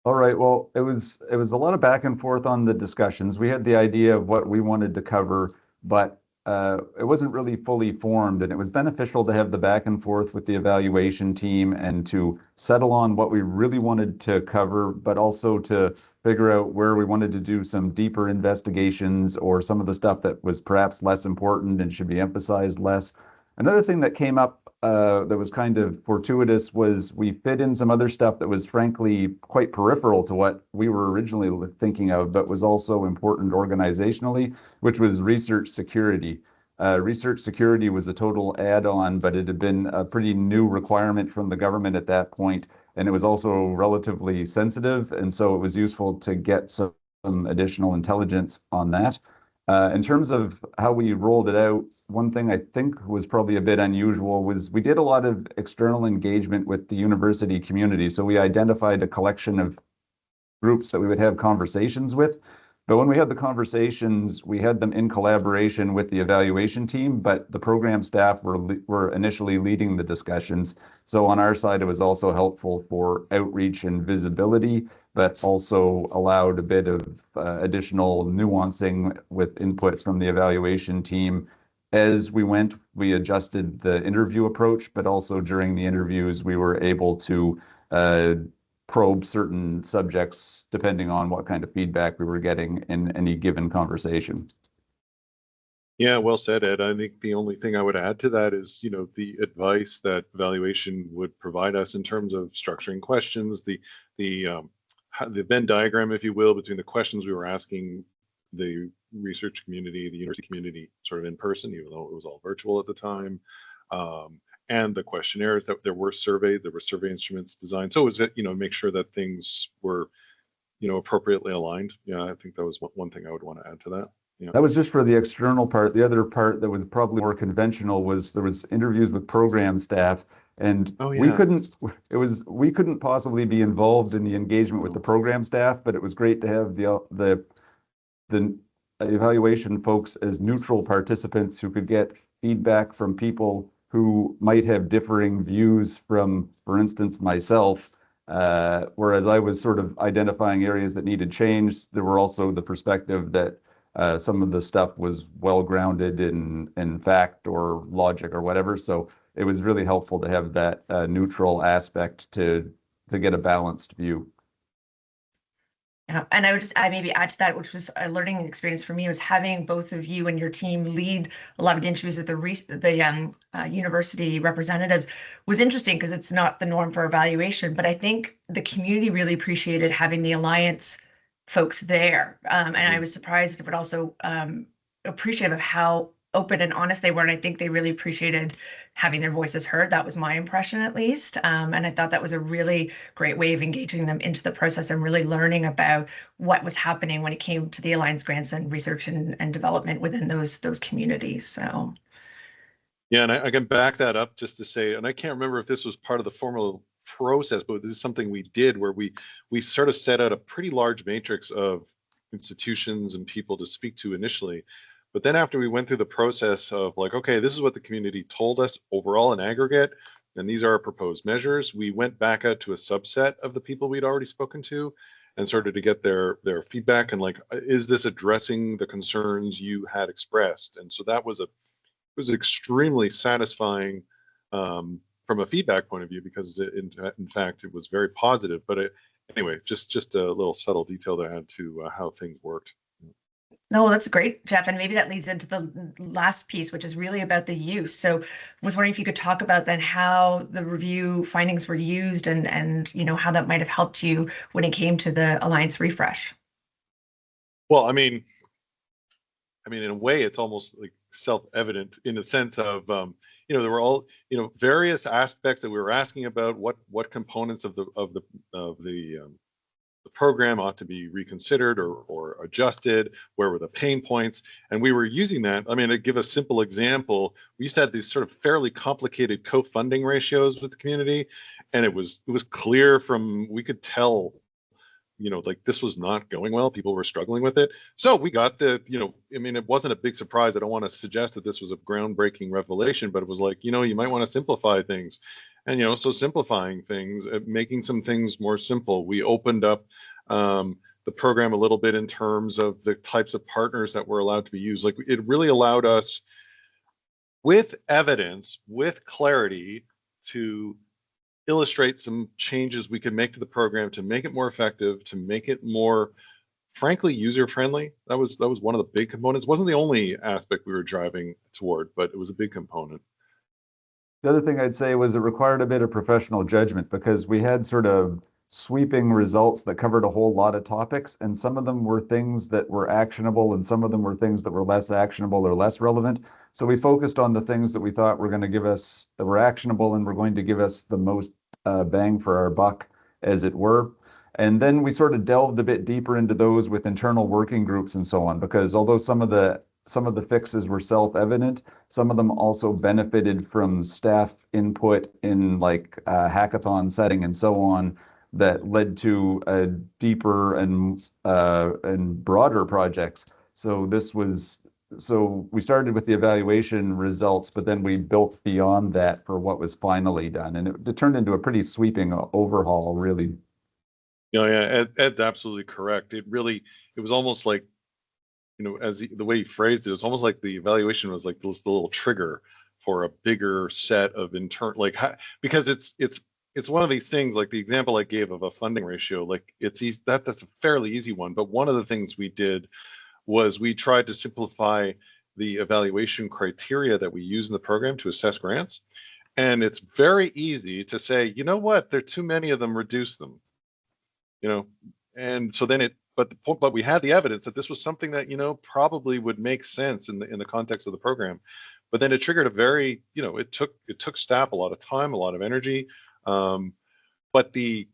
All right. Well, it was a lot of back and forth on the discussions. We had the idea of what we wanted to cover, but it wasn't really fully formed, and it was beneficial to have the back and forth with the evaluation team and to settle on what we really wanted to cover, but also to figure out where we wanted to do some deeper investigations, or some of the stuff that was perhaps less important and should be emphasized less. Another thing that came up that was kind of fortuitous was we fit in some other stuff that was frankly quite peripheral to what we were originally thinking of, but was also important organizationally, which was research security. Research security was a total add-on, but it had been a pretty new requirement from the government at that point, and it was also relatively sensitive, and so it was useful to get some additional intelligence on that. In terms of how we rolled it out, one thing I think was probably a bit unusual was we did a lot of external engagement with the university community. So we identified a collection of groups that we would have conversations with. But when we had the conversations, we had them in collaboration with the evaluation team, but the program staff were initially leading the discussions. So on our side, it was also helpful for outreach and visibility, but also allowed a bit of additional nuancing with input from the evaluation team. As we went, we adjusted the interview approach, but also during the interviews, we were able to probe certain subjects depending on what kind of feedback we were getting in any given conversation. Yeah, well said, Ed. I think the only thing I would add to that is, the advice that evaluation would provide us in terms of structuring questions, the Venn diagram, if you will, between the questions we were asking the research community, the university community, sort of in person, even though it was all virtual at the time, and the questionnaires that there were survey instruments designed. So it was, make sure that things were, appropriately aligned. Yeah, I think that was one thing I would want to add to that. Yeah. That was just for the external part. The other part that was probably more conventional was there was interviews with program staff, and we couldn't possibly be involved in the engagement with the program staff, but it was great to have the evaluation folks as neutral participants who could get feedback from people who might have differing views from, for instance, myself. Whereas I was sort of identifying areas that needed change, there were also the perspective that some of the stuff was well grounded in fact or logic or whatever. So it was really helpful to have that neutral aspect to get a balanced view. Yeah, and I maybe add to that, which was a learning experience for me, was having both of you and your team lead a lot of the interviews with the university representatives was interesting because it's not the norm for evaluation. But I think the community really appreciated having the Alliance folks there, and I was surprised but also appreciative of how open and honest they were, and I think they really appreciated having their voices heard. That was my impression, at least, and I thought that was a really great way of engaging them into the process and really learning about what was happening when it came to the Alliance grants and research and development within those communities. So yeah, and I can back that up just to say, and I can't remember if this was part of the formal process, but this is something we did where we sort of set out a pretty large matrix of institutions and people to speak to initially. But then after we went through the process of like, okay, this is what the community told us overall in aggregate, and these are our proposed measures, we went back out to a subset of the people we'd already spoken to and started to get their feedback and like, is this addressing the concerns you had expressed? And so that was extremely satisfying from a feedback point of view, because in fact, it was very positive. But anyway, just a little subtle detail to add to how things worked. No, that's great, Jeff. And maybe that leads into the last piece, which is really about the use. So I was wondering if you could talk about then how the review findings were used and how that might have helped you when it came to the Alliance refresh. Well, I mean, in a way, it's almost like self-evident in the sense of, there were all, various aspects that we were asking about, what components of the program ought to be reconsidered or adjusted, where were the pain points, and we were using that. I mean, to give a simple example, we used to have these sort of fairly complicated co-funding ratios with the community, and it was clear we could tell, like this was not going well. People were struggling with it. So we got it wasn't a big surprise. I don't want to suggest that this was a groundbreaking revelation, but it was like, you might want to simplify things. And, so simplifying things, making some things more simple. We opened up the program a little bit in terms of the types of partners that were allowed to be used. Like it really allowed us, with evidence, with clarity, to illustrate some changes we could make to the program to make it more effective, to make it more, frankly, user-friendly. That was one of the big components. It wasn't the only aspect we were driving toward, but it was a big component. The other thing I'd say was it required a bit of professional judgment, because we had sort of sweeping results that covered a whole lot of topics, and some of them were things that were actionable and some of them were things that were less actionable or less relevant. So we focused on the things that we thought were going to give us, that were actionable and were going to give us the most bang for our buck, as it were. And then we sort of delved a bit deeper into those with internal working groups and so on, because although some of the fixes were self-evident, some of them also benefited from staff input in like a hackathon setting and so on, that led to a deeper and broader projects. So we started with the evaluation results, but then we built beyond that for what was finally done, and it turned into a pretty sweeping overhaul, really. Yeah, Ed's absolutely correct. It was almost like, as the way he phrased it was almost like the evaluation was like this little trigger for a bigger set of because it's one of these things, like the example I gave of a funding ratio, like it's easy, that's a fairly easy one. But one of the things we did was we tried to simplify the evaluation criteria that we use in the program to assess grants. And it's very easy to say, you know what, there are too many of them, reduce them, and so then but we had the evidence that this was something that, you know, probably would make sense in the context of the program. But then it triggered a very, you know, it took staff a lot of time, a lot of energy. But the,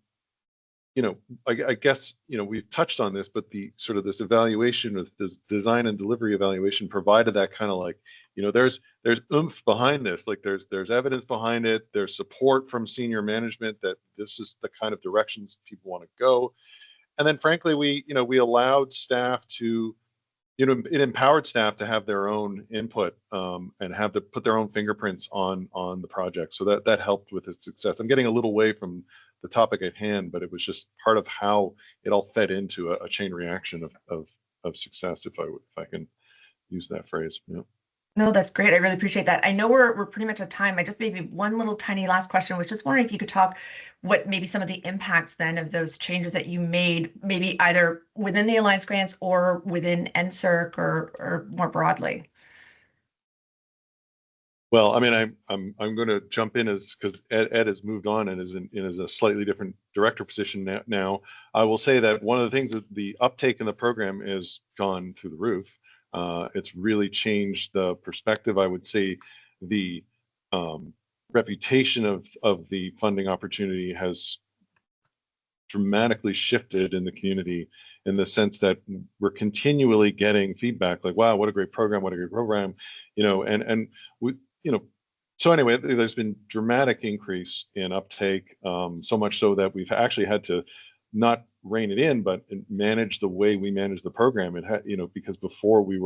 you know, I guess, you know, we've touched on this, but the sort of this evaluation of this design and delivery evaluation provided that kind of like, you know, there's oomph behind this, like there's evidence behind it, there's support from senior management that this is the kind of directions people want to go. And then frankly, we allowed staff to, you know, it empowered staff to have their own input and have to put their own fingerprints on the project. So that helped with its success. I'm getting a little away from the topic at hand, but it was just part of how it all fed into a chain reaction of success, if I can use that phrase. Yeah. No, that's great. I really appreciate that. I know we're pretty much at time. I just maybe one little tiny last question was just wondering if you could talk what maybe some of the impacts then of those changes that you made, maybe either within the Alliance grants or within NSERC or more broadly. Well, I mean, I'm going to jump in because Ed has moved on and is in a slightly different director position now. I will say that one of the things that the uptake in the program has gone through the roof. It's really changed the perspective. I would say the reputation of the funding opportunity has dramatically shifted in the community, in the sense that we're continually getting feedback like, wow, what a great program, you know, and we, you know, so anyway, there's been dramatic increase in uptake, so much so that we've actually had to not rein it in, but manage the way we manage the program. It had, you know, because before we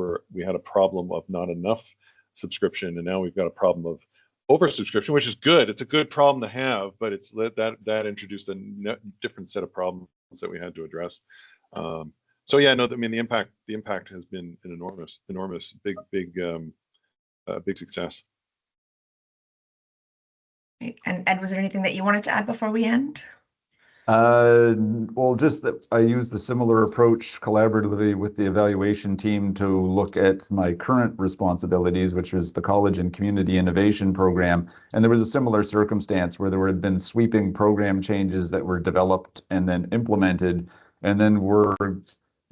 had a problem of not enough subscription, and now we've got a problem of oversubscription, which is good. It's a good problem to have, but it's that introduced a different set of problems that we had to address. So yeah, no, I mean the impact has been an enormous, big success. And was there anything that you wanted to add before we end? Well, just that I used a similar approach collaboratively with the evaluation team to look at my current responsibilities, which was the College and Community Innovation Program. And there was a similar circumstance where there had been sweeping program changes that were developed and then implemented, and then were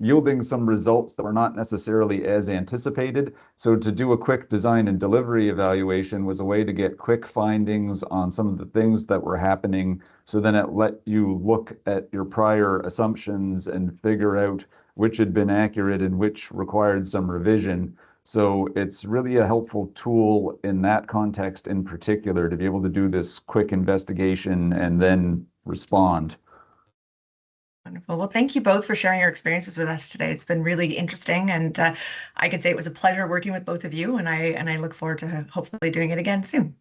yielding some results that were not necessarily as anticipated. So to do a quick design and delivery evaluation was a way to get quick findings on some of the things that were happening. So then it let you look at your prior assumptions and figure out which had been accurate and which required some revision. So it's really a helpful tool in that context in particular, to be able to do this quick investigation and then respond. Wonderful. Well, thank you both for sharing your experiences with us today. It's been really interesting, and I could say it was a pleasure working with both of you, and I look forward to hopefully doing it again soon.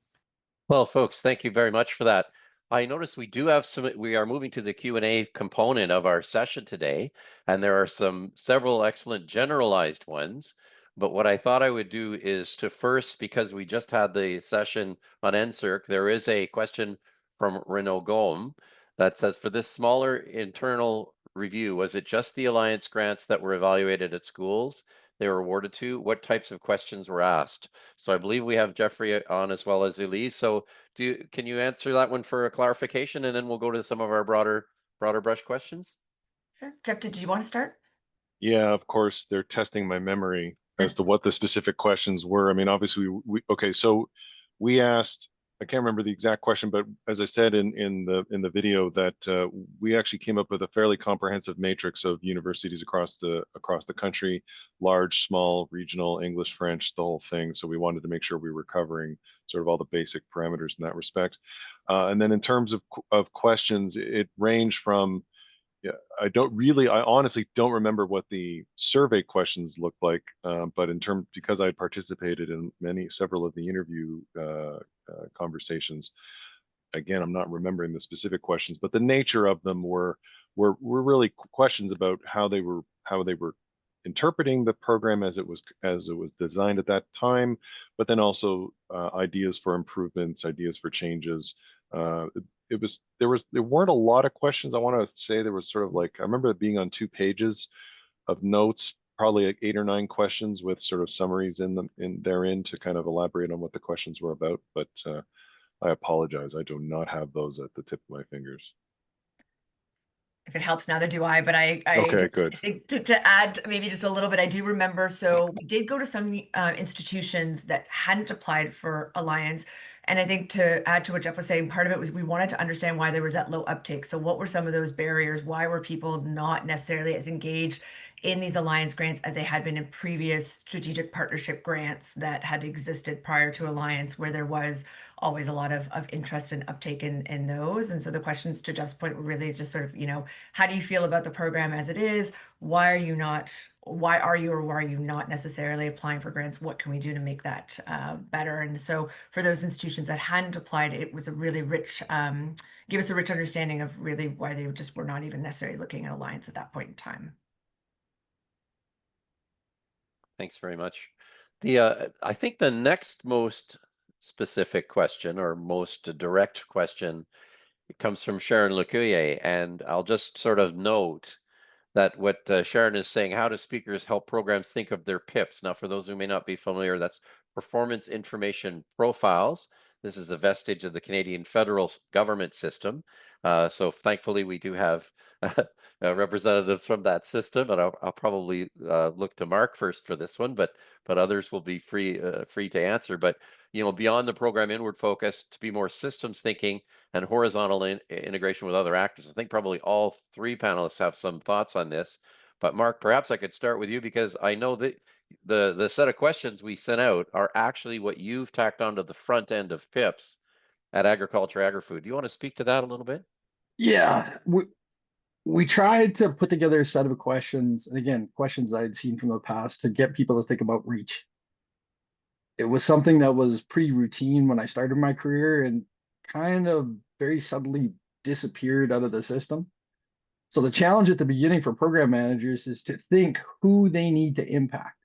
Well, folks, thank you very much for that. I notice we are moving to the Q&A component of our session today, and there are several excellent generalized ones. But what I thought I would do is to first, because we just had the session on NSERC, there is a question from Renaud Gaume that says, for this smaller internal review, was it just the Alliance grants that were evaluated at schools they were awarded to? What types of questions were asked? So I believe we have Jeffrey on as well as Elise. So can you answer that one for a clarification, and then we'll go to some of our broader brush questions? Sure. Jeff, did you want to start? Yeah, of course, they're testing my memory as to what the specific questions were. I mean, obviously, okay, so we asked, I can't remember the exact question, but as I said in the video, that we actually came up with a fairly comprehensive matrix of universities across the country, large, small, regional, English, French, the whole thing. So we wanted to make sure we were covering sort of all the basic parameters in that respect. And then in terms of questions, it ranged from, yeah, I honestly don't remember what the survey questions looked like, but because I participated in several of the interview conversations, again, I'm not remembering the specific questions, but the nature of them were really questions about how they were interpreting the program as it was designed at that time, but then also ideas for improvements, ideas for changes. There weren't a lot of questions. I want to say there was sort of like, I remember it being on 2 pages of notes, probably like 8 or 9 questions with sort of summaries therein to kind of elaborate on what the questions were about. But I apologize, I do not have those at the tip of my fingers. if it helps, neither do I, but I Okay, just good. think to add maybe just a little bit, I do remember, so we did go to some institutions that hadn't applied for Alliance. And I think to add to what Jeff was saying, part of it was we wanted to understand why there was that low uptake. So what were some of those barriers? Why were people not necessarily as engaged in these Alliance grants as they had been in previous strategic partnership grants that had existed prior to Alliance, where there was always a lot of interest and uptake in those. And so the questions, to Jeff's point, were really just sort of, you know, how do you feel about the program as it is? Why are you or why are you not necessarily applying for grants? What can we do to make that better? And so for those institutions that hadn't applied, it was a really rich, give us a rich understanding of really why they just were not even necessarily looking at Alliance at that point in time. Thanks very much. The I think the next most specific question, or most direct question, comes from Sharon Lecuyer, and I'll just sort of note that what Sharon is saying, how do speakers help programs think of their PIPs? Now, for those who may not be familiar, that's Performance Information Profiles. This is a vestige of the Canadian federal government system. So thankfully, we do have representatives from that system, and I'll probably look to Mark first for this one, but others will be free to answer. But you know, beyond the program inward focus, to be more systems thinking and horizontal integration with other actors. I think probably all three panelists have some thoughts on this. But Mark, perhaps I could start with you, because I know that the set of questions we sent out are actually what you've tacked onto the front end of PIPs at Agriculture Agri-Food. Do you want to speak to that a little bit? Yeah, we tried to put together a set of questions, and again, questions I'd seen from the past, to get people to think about reach. It was something that was pretty routine when I started my career and kind of very suddenly disappeared out of the system. So the challenge at the beginning for program managers is to think who they need to impact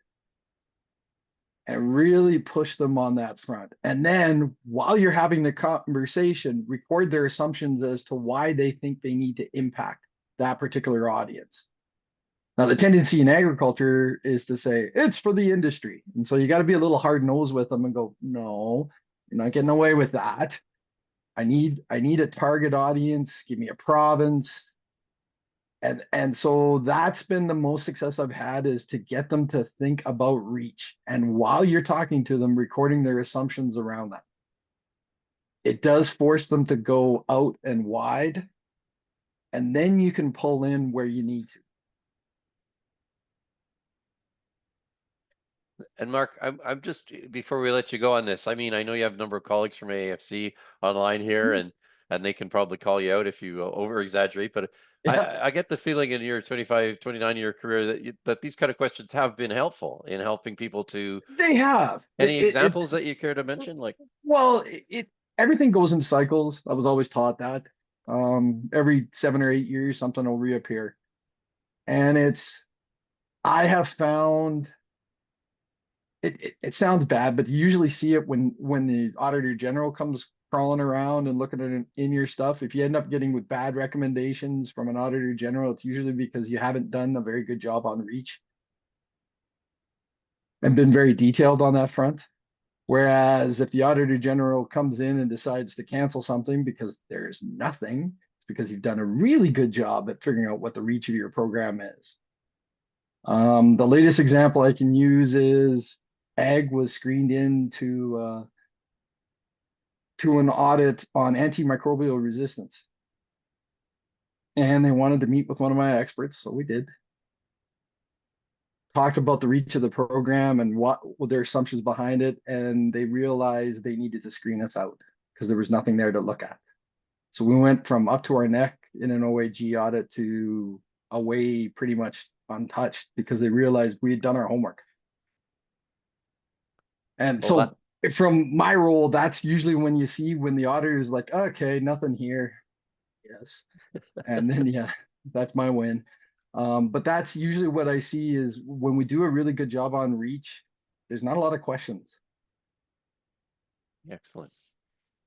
and really push them on that front. And then while you're having the conversation, record their assumptions as to why they think they need to impact that particular audience. Now, the tendency in agriculture is to say, it's for the industry. And so you got to be a little hard-nosed with them and go, no, you're not getting away with that. I need a target audience, give me a province. And so that's been the most success I've had, is to get them to think about reach. And while you're talking to them, recording their assumptions around that. It does force them to go out and wide, and then you can pull in where you need to. And Mark, I'm just, before we let you go on this, I mean, I know you have a number of colleagues from AAFC online here, and they can probably call you out if you over exaggerate, but Yeah. I get the feeling in your 29 year career that these kind of questions have been helpful in helping people to. They have. Any examples that you care to mention? Like, well, everything goes in cycles. I was always taught that. Every 7 or 8 years, something will reappear. And I have found it sounds bad, but you usually see it when the Auditor General comes crawling around and looking at in your stuff. If you end up getting with bad recommendations from an Auditor General, it's usually because you haven't done a very good job on reach and been very detailed on that front. Whereas if the Auditor General comes in and decides to cancel something because there's nothing, it's because you've done a really good job at figuring out what the reach of your program is. The latest example I can use is Ag was screened into to an audit on antimicrobial resistance. And they wanted to meet with one of my experts, so we did. Talked about the reach of the program and what were their assumptions behind it, and they realized they needed to screen us out because there was nothing there to look at. So we went from up to our neck in an OAG audit to away pretty much untouched because they realized we had done our homework. And so from my role, that's usually when you see when the auditor is like, okay, nothing here. Yes. And then, yeah, that's my win. But that's usually what I see is when we do a really good job on reach, there's not a lot of questions. excellent.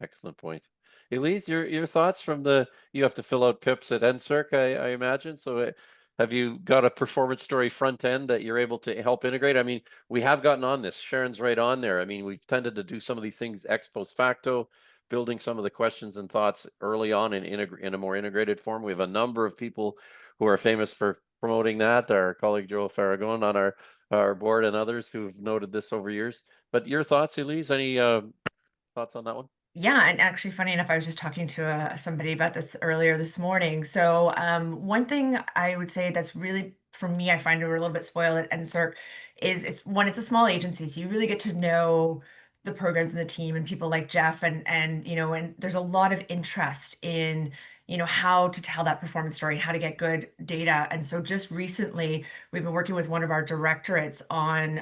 Excellent point. Elise, your thoughts from you have to fill out PIPs at NSERC, I imagine. So have you got a performance story front end that you're able to help integrate? I mean, we have gotten on this. Sharon's right on there. I mean, we've tended to do some of these things ex post facto, building some of the questions and thoughts early on in a more integrated form. We have a number of people who are famous for promoting that. Our colleague Joel Farragon on our board and others who've noted this over years. But your thoughts, Elise? Any thoughts on that one? Yeah, and actually, funny enough, I was just talking to somebody about this earlier this morning. So one thing I would say that's really, for me, I find we're a little bit spoiled at NSERC is it's a small agency, so you really get to know the programs and the team and people like Jeff and you know, and there's a lot of interest in, you know, how to tell that performance story, how to get good data. And so just recently, we've been working with one of our directorates on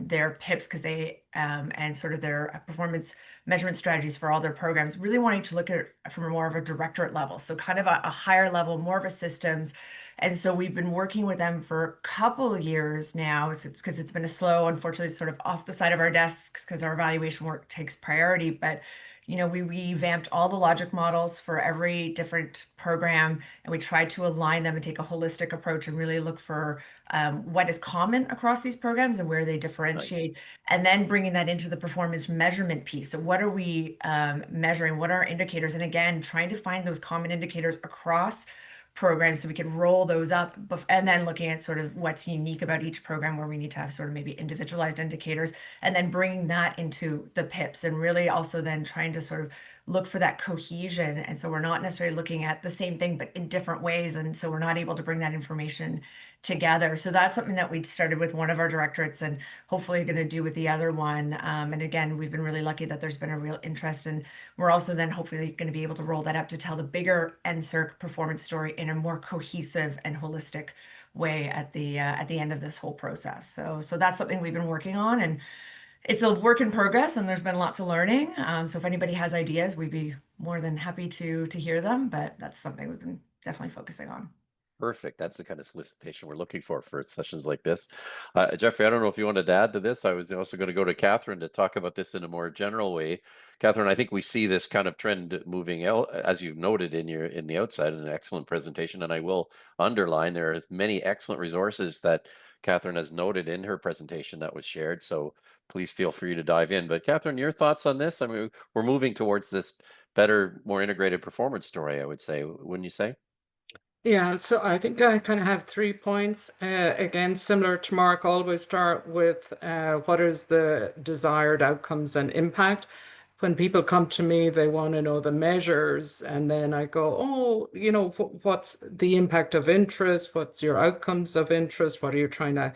their PIPs because they and sort of their performance measurement strategies for all their programs, really wanting to look at it from more of a directorate level. So kind of a higher level, more of a systems. And so we've been working with them for a couple of years now. It's because it's been a slow, unfortunately, sort of off the side of our desks because our evaluation work takes priority. But you know, we revamped all the logic models for every different program, and we tried to align them and take a holistic approach and really look for what is common across these programs and where they differentiate, and then bringing that into the performance measurement piece. So what are we measuring? What are our indicators? And again, trying to find those common indicators across programs so we can roll those up, and then looking at sort of what's unique about each program where we need to have sort of maybe individualized indicators, and then bringing that into the PIPs, and really also then trying to sort of look for that cohesion. And so we're not necessarily looking at the same thing, but in different ways. And so we're not able to bring that information together. So that's something that we started with one of our directorates and hopefully going to do with the other one. And again, we've been really lucky that there's been a real interest, and we're also then hopefully going to be able to roll that up to tell the bigger NSERC performance story in a more cohesive and holistic way at the end of this whole process. So that's something we've been working on, and it's a work in progress, and there's been lots of learning. So if anybody has ideas, we'd be more than happy to hear them, but that's something we've been definitely focusing on. Perfect. That's the kind of solicitation we're looking for sessions like this. Jeffrey, I don't know if you wanted to add to this. I was also going to go to Catherine to talk about this in a more general way. Catherine, I think we see this kind of trend moving out, as you noted in the outside, an excellent presentation. And I will underline there are many excellent resources that Catherine has noted in her presentation that was shared. So please feel free to dive in. But Catherine, your thoughts on this? I mean, we're moving towards this better, more integrated performance story, I would say, wouldn't you say? Yeah, so I think I kind of have 3 points. Again, similar to Mark, always start with what is the desired outcomes and impact. When people come to me, they want to know the measures, and then I go, oh, you know, what's the impact of interest? What's your outcomes of interest? What are you trying to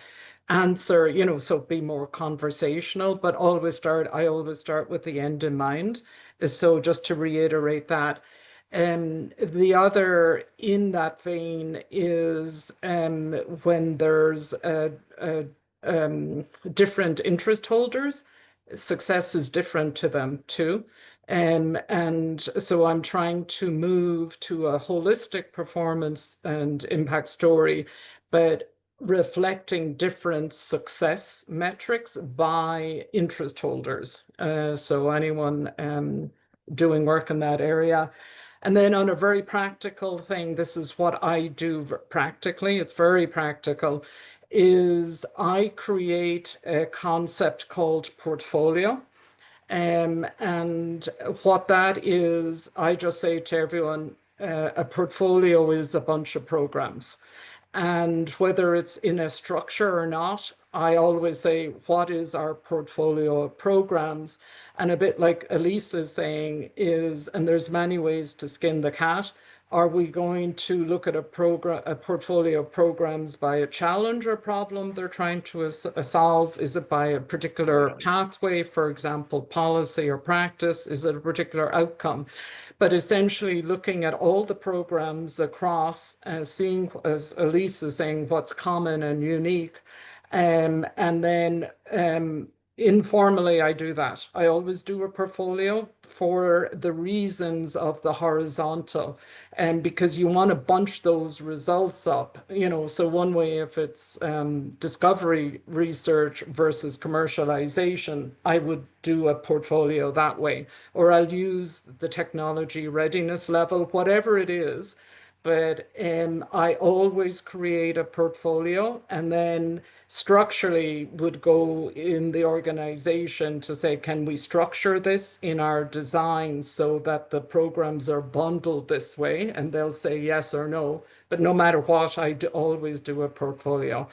answer? You know, so be more conversational, but I always start with the end in mind. So just to reiterate that. The other in that vein is when there's different interest holders, success is different to them too. And so I'm trying to move to a holistic performance and impact story, but reflecting different success metrics by interest holders. So anyone doing work in that area. And then on a very practical thing, this is what I do practically, it's very practical, is I create a concept called portfolio. And what that is, I just say to everyone, a portfolio is a bunch of programs. And whether it's in a structure or not, I always say, what is our portfolio of programs? And a bit like Elise is saying is, and there's many ways to skin the cat, are we going to look at a portfolio of programs by a challenge or problem they're trying to solve? Is it by a particular pathway, for example, policy or practice? Is it a particular outcome? But essentially looking at all the programs across, seeing, as Elise is saying, what's common and unique. And then informally, I do that. I always do a portfolio for the reasons of the horizontal, and because you want to bunch those results up, you know, so one way, if it's discovery research versus commercialization, I would do a portfolio that way, or I'll use the technology readiness level, whatever it is. but I always create a portfolio, and then structurally would go in the organization to say, can we structure this in our design so that the programs are bundled this way? And they'll say yes or no. But no matter what, I always do a portfolio.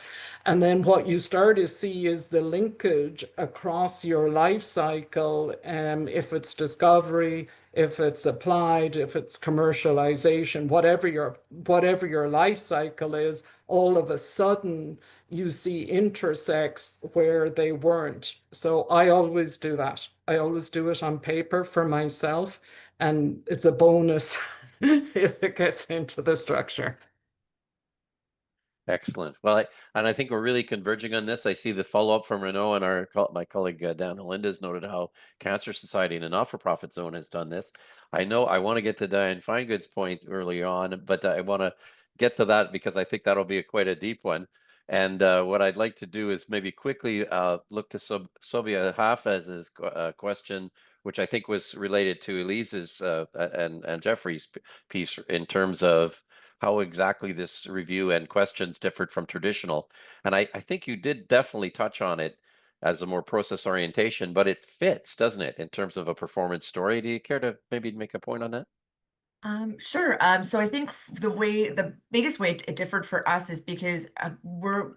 And then what you start to see is the linkage across your life cycle, if it's discovery, if it's applied, if it's commercialization, whatever your life cycle is, all of a sudden you see intersects where they weren't. So I always do that. I always do it on paper for myself, and it's a bonus if it gets into the structure. Excellent. Well, I think we're really converging on this. I see the follow-up from Renaud, and my colleague Dan Helinda's noted how Cancer Society in a not-for-profit zone has done this. I know I want to get to Diane Finegood's point early on, but I want to get to that because I think that'll be quite a deep one. And what I'd like to do is maybe quickly look to Sobia Hafez's question, which I think was related to Elise's and Jeffrey's piece in terms of how exactly this review and questions differed from traditional. And I think you did definitely touch on it as a more process orientation, but it fits, doesn't it, in terms of a performance story? Do you care to maybe make a point on that? Sure. So I think the biggest way it differed for us is because our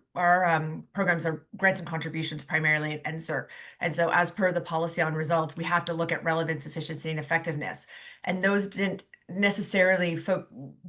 programs are grants and contributions primarily at NSERC. And so as per the policy on results, we have to look at relevance, efficiency, and effectiveness. And those didn't necessarily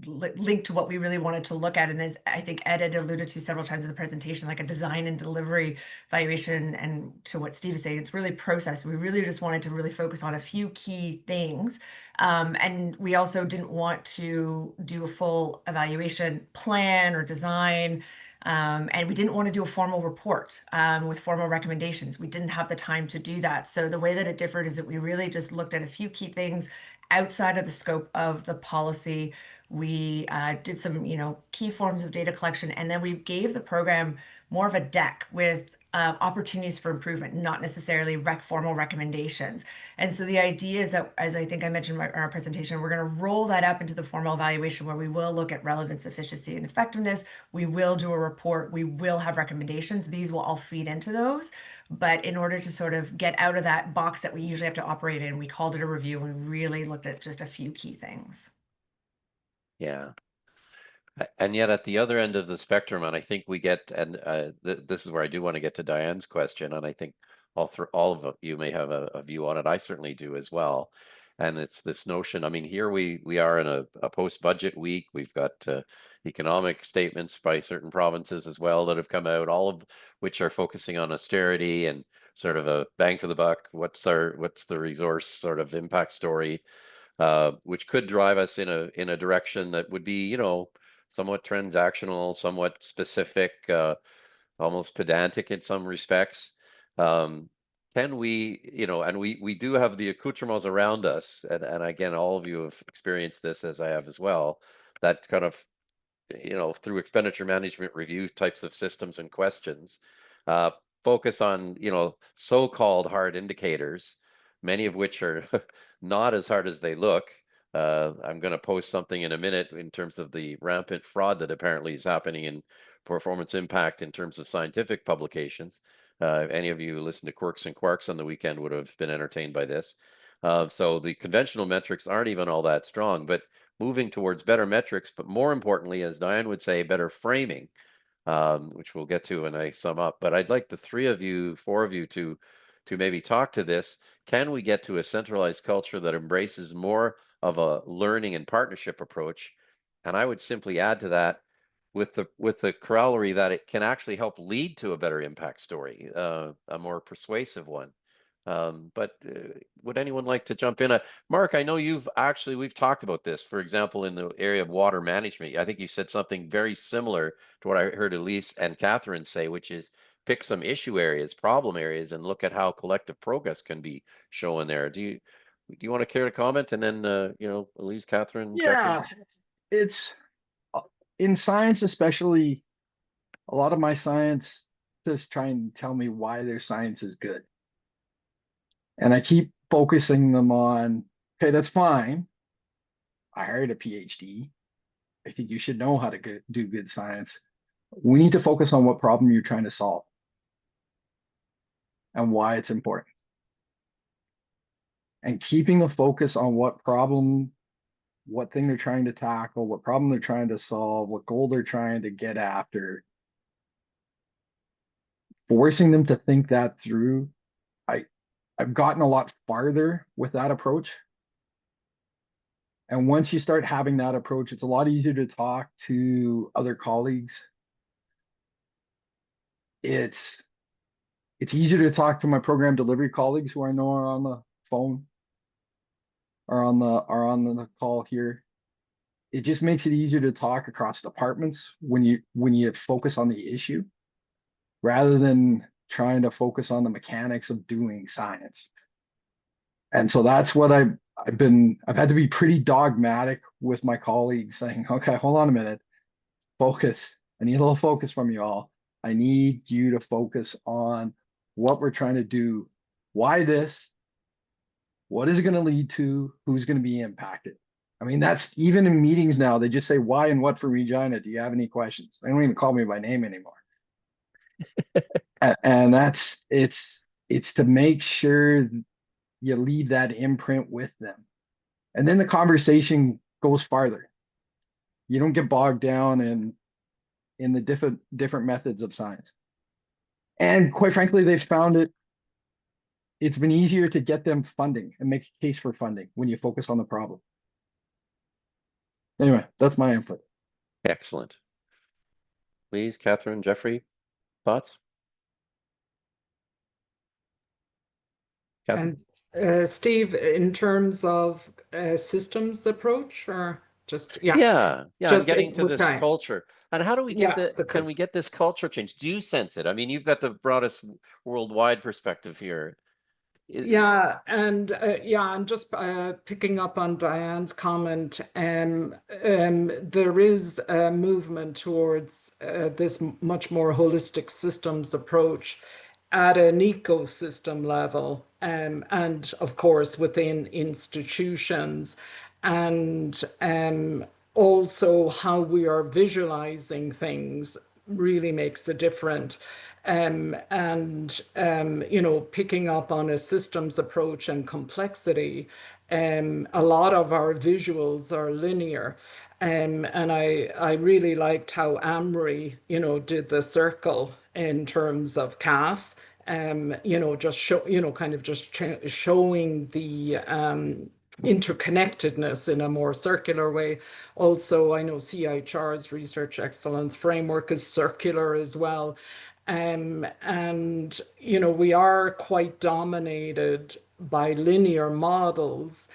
link to what we really wanted to look at. And as I think Ed had alluded to several times in the presentation, like a design and delivery valuation, and to what Steve is saying, it's really process. We really just wanted to really focus on a few key things. And we also didn't want to do a full evaluation plan or design. And we didn't want to do a formal report with formal recommendations. We didn't have the time to do that. So the way that it differed is that we really just looked at a few key things outside of the scope of the policy. We did some, key forms of data collection, and then we gave the program more of a deck with opportunities for improvement, not necessarily formal recommendations. And so the idea is that, as I think I mentioned in our presentation, we're going to roll that up into the formal evaluation where we will look at relevance, efficiency, and effectiveness. We will do a report. We will have recommendations. These will all feed into those. But in order to sort of get out of that box that we usually have to operate in, we called it a review and we really looked at just a few key things. Yeah. And yet at the other end of the spectrum, and I think we get, and this is where I do want to get to Diane's question, and I think all of you may have a view on it. I certainly do as well. And it's this notion, I mean, here we are in a post-budget week. We've got economic statements by certain provinces as well that have come out, all of which are focusing on austerity and sort of a bang for the buck. What's the resource sort of impact story, which could drive us in a direction that would be, somewhat transactional, somewhat specific, almost pedantic in some respects. Can we, and we do have the accoutrements around us, and again, all of you have experienced this as I have as well, that kind of, through expenditure management review types of systems and questions, focus on, so-called hard indicators, many of which are not as hard as they look. I'm going to post something in a minute in terms of the rampant fraud that apparently is happening in performance impact in terms of scientific publications. Any of you who listened to Quirks and Quarks on the weekend would have been entertained by this. So the conventional metrics aren't even all that strong, but moving towards better metrics, but more importantly, as Diane would say, better framing, which we'll get to when I sum up. But I'd like the four of you to maybe talk to this. Can we get to a centralized culture that embraces more of a learning and partnership approach? And I would simply add to that with the corollary that it can actually help lead to a better impact story, a more persuasive one. But would anyone like to jump in? Mark, I know we've talked about this, for example, in the area of water management. I think you said something very similar to what I heard Elise and Catherine say, which is pick some issue areas, problem areas, and look at how collective progress can be shown there. Do you want to care to comment? And then, Elise, Catherine, Yeah, Jeffrey? it's in science, especially a lot of my scientists try and tell me why their science is good. And I keep focusing them on, okay, that's fine. I hired a PhD. I think you should know how to do good science. We need to focus on what problem you're trying to solve and why it's important. And keeping the focus on what problem, what thing they're trying to tackle, what problem they're trying to solve, what goal they're trying to get after, forcing them to think that through. I've gotten a lot farther with that approach. And once you start having that approach, it's a lot easier to talk to other colleagues. It's easier to talk to my program delivery colleagues who I know are on the phone or on the call here. It just makes it easier to talk across departments when you focus on the issue rather than trying to focus on the mechanics of doing science. And so that's what I've had to be pretty dogmatic with my colleagues, saying, okay, hold on a minute, focus. I need a little focus from you all. I need you to focus on what we're trying to do. Why this? What is it going to lead to? Who's going to be impacted? I mean, that's even in meetings now, they just say why and what for Regina. Do you have any questions? They don't even call me by name anymore. And it's to make sure you leave that imprint with them. And then the conversation goes farther. You don't get bogged down in the different methods of science. And quite frankly, they've found it's been easier to get them funding and make a case for funding when you focus on the problem. Anyway, that's my input. Excellent. Please, Catherine, Jeffrey, thoughts? Catherine? And Steve, in terms of systems approach, or just Yeah, I'm just getting to this time. culture. And how do we get can we culture. get this culture change? Do you sense it? I mean, you've got the broadest worldwide perspective here. Yeah, and just picking up on Diane's comment, there is a movement towards this much more holistic systems approach at an ecosystem level, and of course within institutions, and also how we are visualizing things really makes a difference. Picking up on a systems approach and complexity, a lot of our visuals are linear. And I really liked how Amory, did the circle in terms of CAS, just showing the interconnectedness in a more circular way. Also, I know CIHR's Research Excellence Framework is circular as well. We are quite dominated by linear models,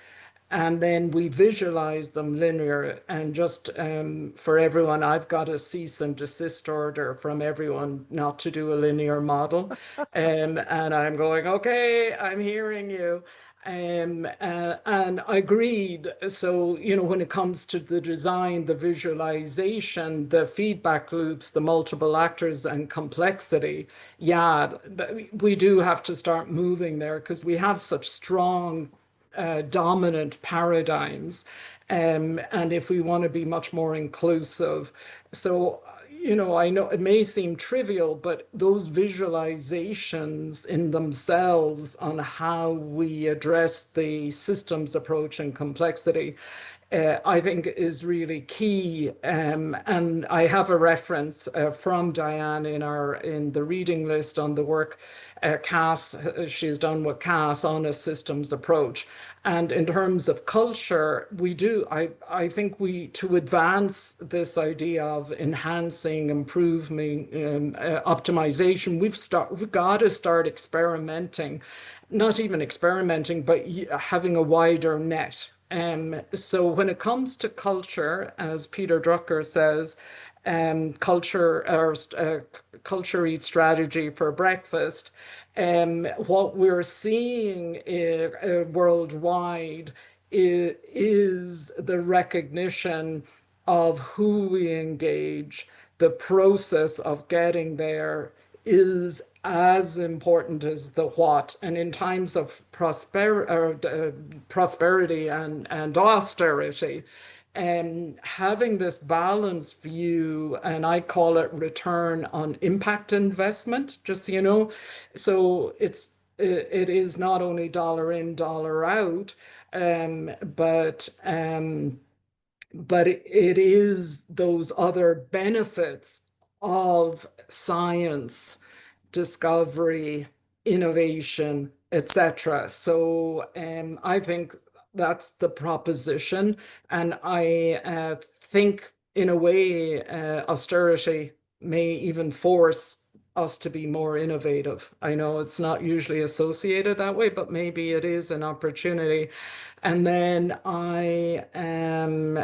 and then we visualize them linear. And just for everyone, I've got a cease and desist order from everyone not to do a linear model. And I'm going, okay, I'm hearing you. And I agreed. So, when it comes to the design, the visualization, the feedback loops, the multiple actors and complexity, we do have to start moving there because we have such strong dominant paradigms. And if we want to be much more inclusive. So, I know it may seem trivial, but those visualizations in themselves on how we address the systems approach and complexity, I think is really key. And I have a reference from Diane in the reading list on the work CAS she's done with CAS on a systems approach. And in terms of culture, I think to advance this idea of enhancing, improving, optimization, we've got to start experimenting, not even experimenting, but having a wider net. So when it comes to culture, as Peter Drucker says, culture eats strategy for breakfast. What we're seeing worldwide is the recognition of who we engage. The process of getting there is as important as the what. And in times of prosperity and austerity, having this balanced view, and I call it return on impact investment, just so you know. So it is not only dollar in, dollar out, but it is those other benefits of science, discovery, innovation, etc. So I think that's the proposition. And I think, in a way, austerity may even force us to be more innovative. I know it's not usually associated that way, but maybe it is an opportunity. And then I am,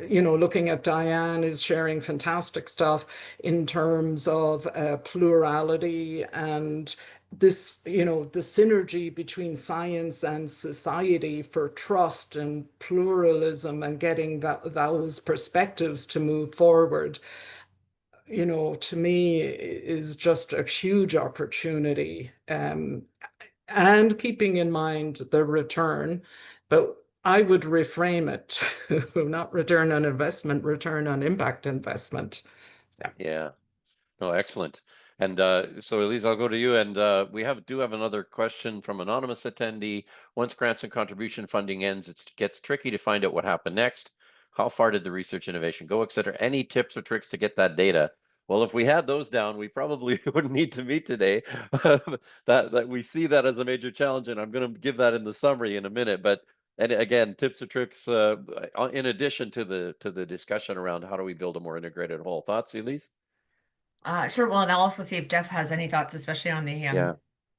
looking at Diane is sharing fantastic stuff in terms of plurality and this, the synergy between science and society for trust and pluralism and getting those perspectives to move forward, to me is just a huge opportunity. And keeping in mind the return, but I would reframe it to not return on investment, return on impact investment. Yeah. Oh, excellent. And so Elise, I'll go to you. And we do have another question from anonymous attendee. Once grants and contribution funding ends, it gets tricky to find out what happened next. How far did the research innovation go, et cetera? Any tips or tricks to get that data? Well, if we had those down, we probably wouldn't need to meet today. that we see that as a major challenge, and I'm going to give that in the summary in a minute. But and again, tips or tricks in addition to the discussion around how do we build a more integrated whole. Thoughts, Elise? Sure. Well, and I'll also see if Jeff has any thoughts, especially on the Yeah.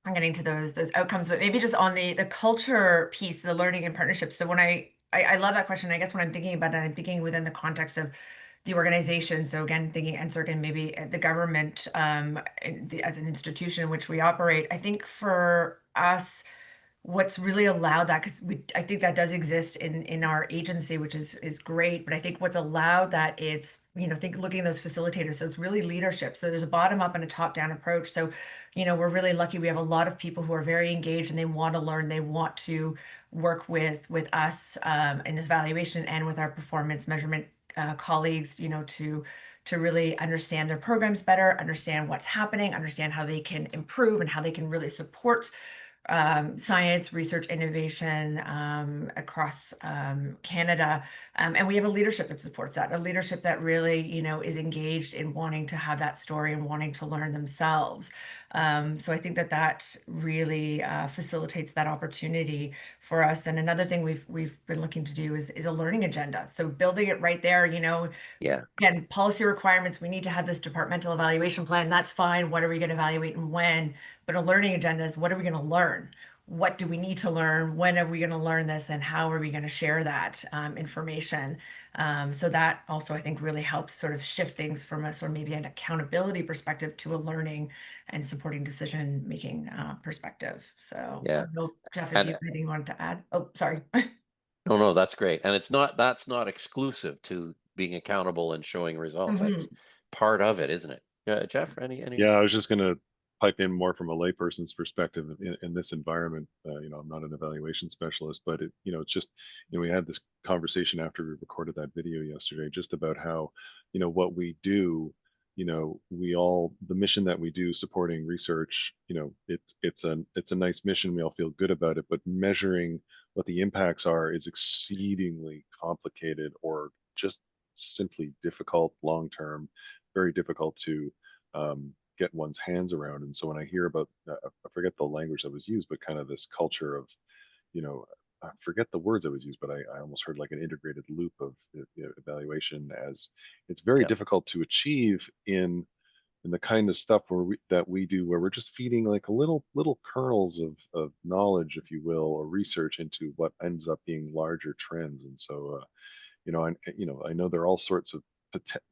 I'm getting to those outcomes, but maybe just on the culture piece, the learning and partnerships. So when I love that question. I guess when I'm thinking about it, I'm thinking within the context of the organization. So again, thinking NSERC and maybe the government as an institution in which we operate. I think for us, what's really allowed that, because I think that does exist in our agency, which is great, but I think what's allowed that is, looking at those facilitators. So it's really leadership. So there's a bottom up and a top down approach. So, we're really lucky. We have a lot of people who are very engaged and they want to learn. They want to work with us in this evaluation and with our performance measurement colleagues, to really understand their programs better, understand what's happening, understand how they can improve and how they can really support science, research, innovation across Canada. And we have a leadership that supports that, a leadership that really, is engaged in wanting to have that story and wanting to learn themselves. So I think that really facilitates that opportunity for us. And another thing we've been looking to do is a learning agenda. So building it right there, Yeah. Again, policy requirements, we need to have this departmental evaluation plan. That's fine. What are we going to evaluate and when? But a learning agenda is, what are we going to learn? What do we need to learn? When are we going to learn this? And how are we going to share that information? So that also, I think, really helps sort of shift things from a sort of maybe an accountability perspective to a learning and supporting decision-making perspective. So I Yeah. don't know, Jeff, if And you have anything you wanted to add? Oh, sorry. no, that's great. And that's not exclusive to being accountable and showing results. That's part of it, isn't it? Jeff, any? Yeah, I was just going to pipe in more from a layperson's perspective in this environment. I'm not an evaluation specialist, but it's just, we had this conversation after we recorded that video yesterday, just about how, what we do, the mission that we do supporting research, it's a nice mission. We all feel good about it, but measuring what the impacts are is exceedingly complicated or just simply difficult long-term, very difficult to get one's hands around. And so when I hear about, I forget the language that was used, but kind of this culture of, I forget the words that was used, but I almost heard like an integrated loop of evaluation, as it's very difficult to achieve in the kind of stuff that we do, where we're just feeding like a little kernels of knowledge, if you will, or research into what ends up being larger trends. And so, I know there are all sorts of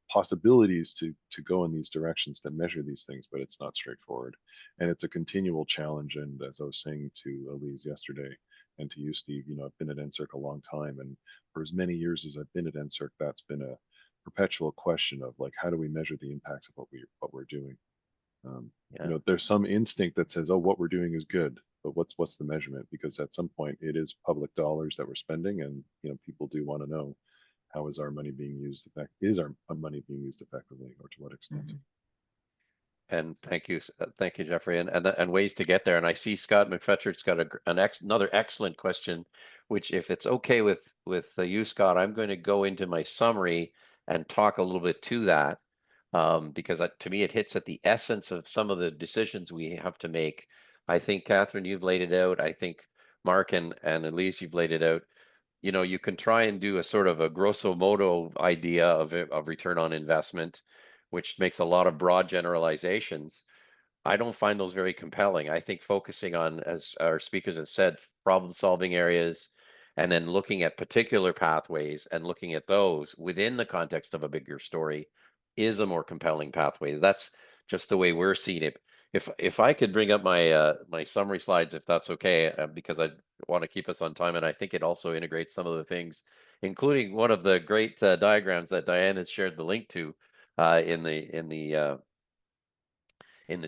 possibilities to go in these directions to measure these things, but it's not straightforward, and it's a continual challenge. And as I was saying to Elise yesterday, and to you, Steve, I've been at NSERC a long time, and for as many years as I've been at NSERC, that's been a perpetual question of like, how do we measure the impacts of what we're doing? There's some instinct that says, oh, what we're doing is good, but what's the measurement? Because at some point it is public dollars that we're spending, and people do want to know. how is our money being used is our money being used effectively, or to what extent? And thank you, Jeffrey, and ways to get there. And I see Scott McFetrid's got another excellent question, which, if it's okay with you, Scott, I'm going to go into my summary and talk a little bit to that, because to me it hits at the essence of some of the decisions we have to make. I think, Catherine, you've laid it out. I think Mark and Elise, you've laid it out. You know, you can try and do a sort of a grosso modo idea of return on investment, which makes a lot of broad generalizations. I don't find those very compelling. I think focusing on, as our speakers have said, problem solving areas, and then looking at particular pathways and looking at those within the context of a bigger story is a more compelling pathway. That's just the way we're seeing it. If I could bring up my my summary slides, if that's okay, because I want to keep us on time, and I think it also integrates some of the things, including one of the great diagrams that Diane has shared the link to in the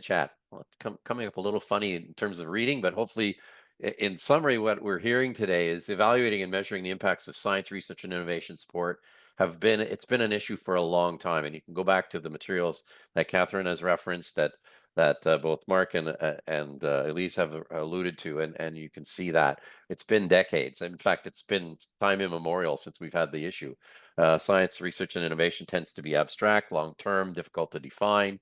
chat. Well, coming up a little funny in terms of reading, but hopefully, in summary, what we're hearing today is evaluating and measuring the impacts of science, research, and innovation support it's been an issue for a long time. And you can go back to the materials that Catherine has referenced, that both Mark and Elise have alluded to, and you can see that it's been decades. In fact, it's been time immemorial since we've had the issue. Science, research, and innovation tends to be abstract, long-term, difficult to define,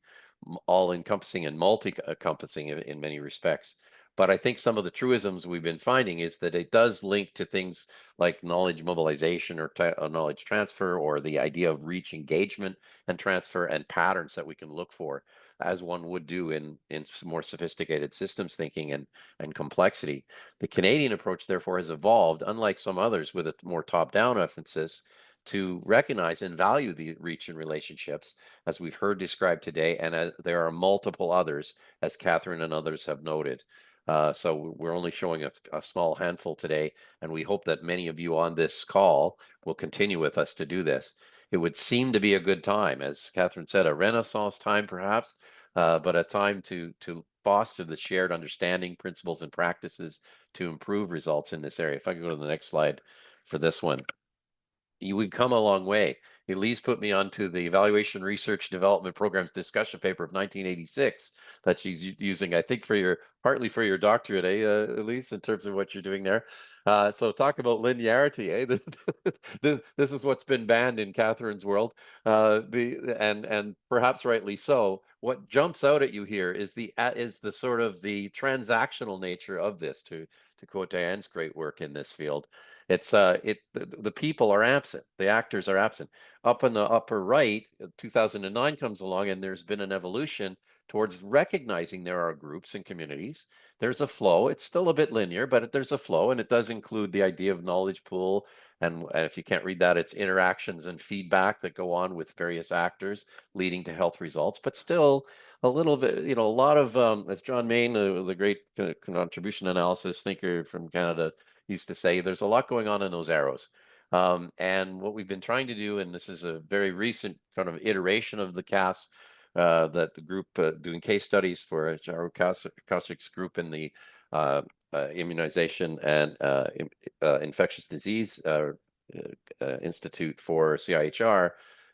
all-encompassing and multi-encompassing in many respects. But I think some of the truisms we've been finding is that it does link to things like knowledge mobilization or knowledge transfer, or the idea of reach engagement and transfer, and patterns that we can look for, as one would do in more sophisticated systems thinking and complexity. The Canadian approach, therefore, has evolved, unlike some others, with a more top-down emphasis, to recognize and value the reach and relationships, as we've heard described today, and there are multiple others, as Catherine and others have noted. So we're only showing a small handful today, and we hope that many of you on this call will continue with us to do this. It would seem to be a good time, as Catherine said, a renaissance time perhaps, but a time to foster the shared understanding, principles, and practices to improve results in this area. If I can go to the next slide for this one. We've come a long way. Elise put me onto the Evaluation Research Development Programs discussion paper of 1986 that she's using, I think, partly for your doctorate, Elise, in terms of what you're doing there. So talk about linearity, This is what's been banned in Catherine's world, and perhaps rightly so. What jumps out at you here is the sort of the transactional nature of this, to quote Diane's great work in this field. It's the people are absent, the actors are absent. Up in the upper right, 2009 comes along, and there's been an evolution towards recognizing there are groups and communities. There's a flow. It's still a bit linear, but there's a flow, and it does include the idea of knowledge pool. And if you can't read that, it's interactions and feedback that go on with various actors, leading to health results. But still, a little bit, a lot of, as John Main, the great contribution analysis thinker from Canada, used to say, there's a lot going on in those arrows. And what we've been trying to do, and this is a very recent kind of iteration of the CAS, that the group doing case studies for Jaro Kaushik's group in the Immunization and Infectious Disease Institute for CIHR,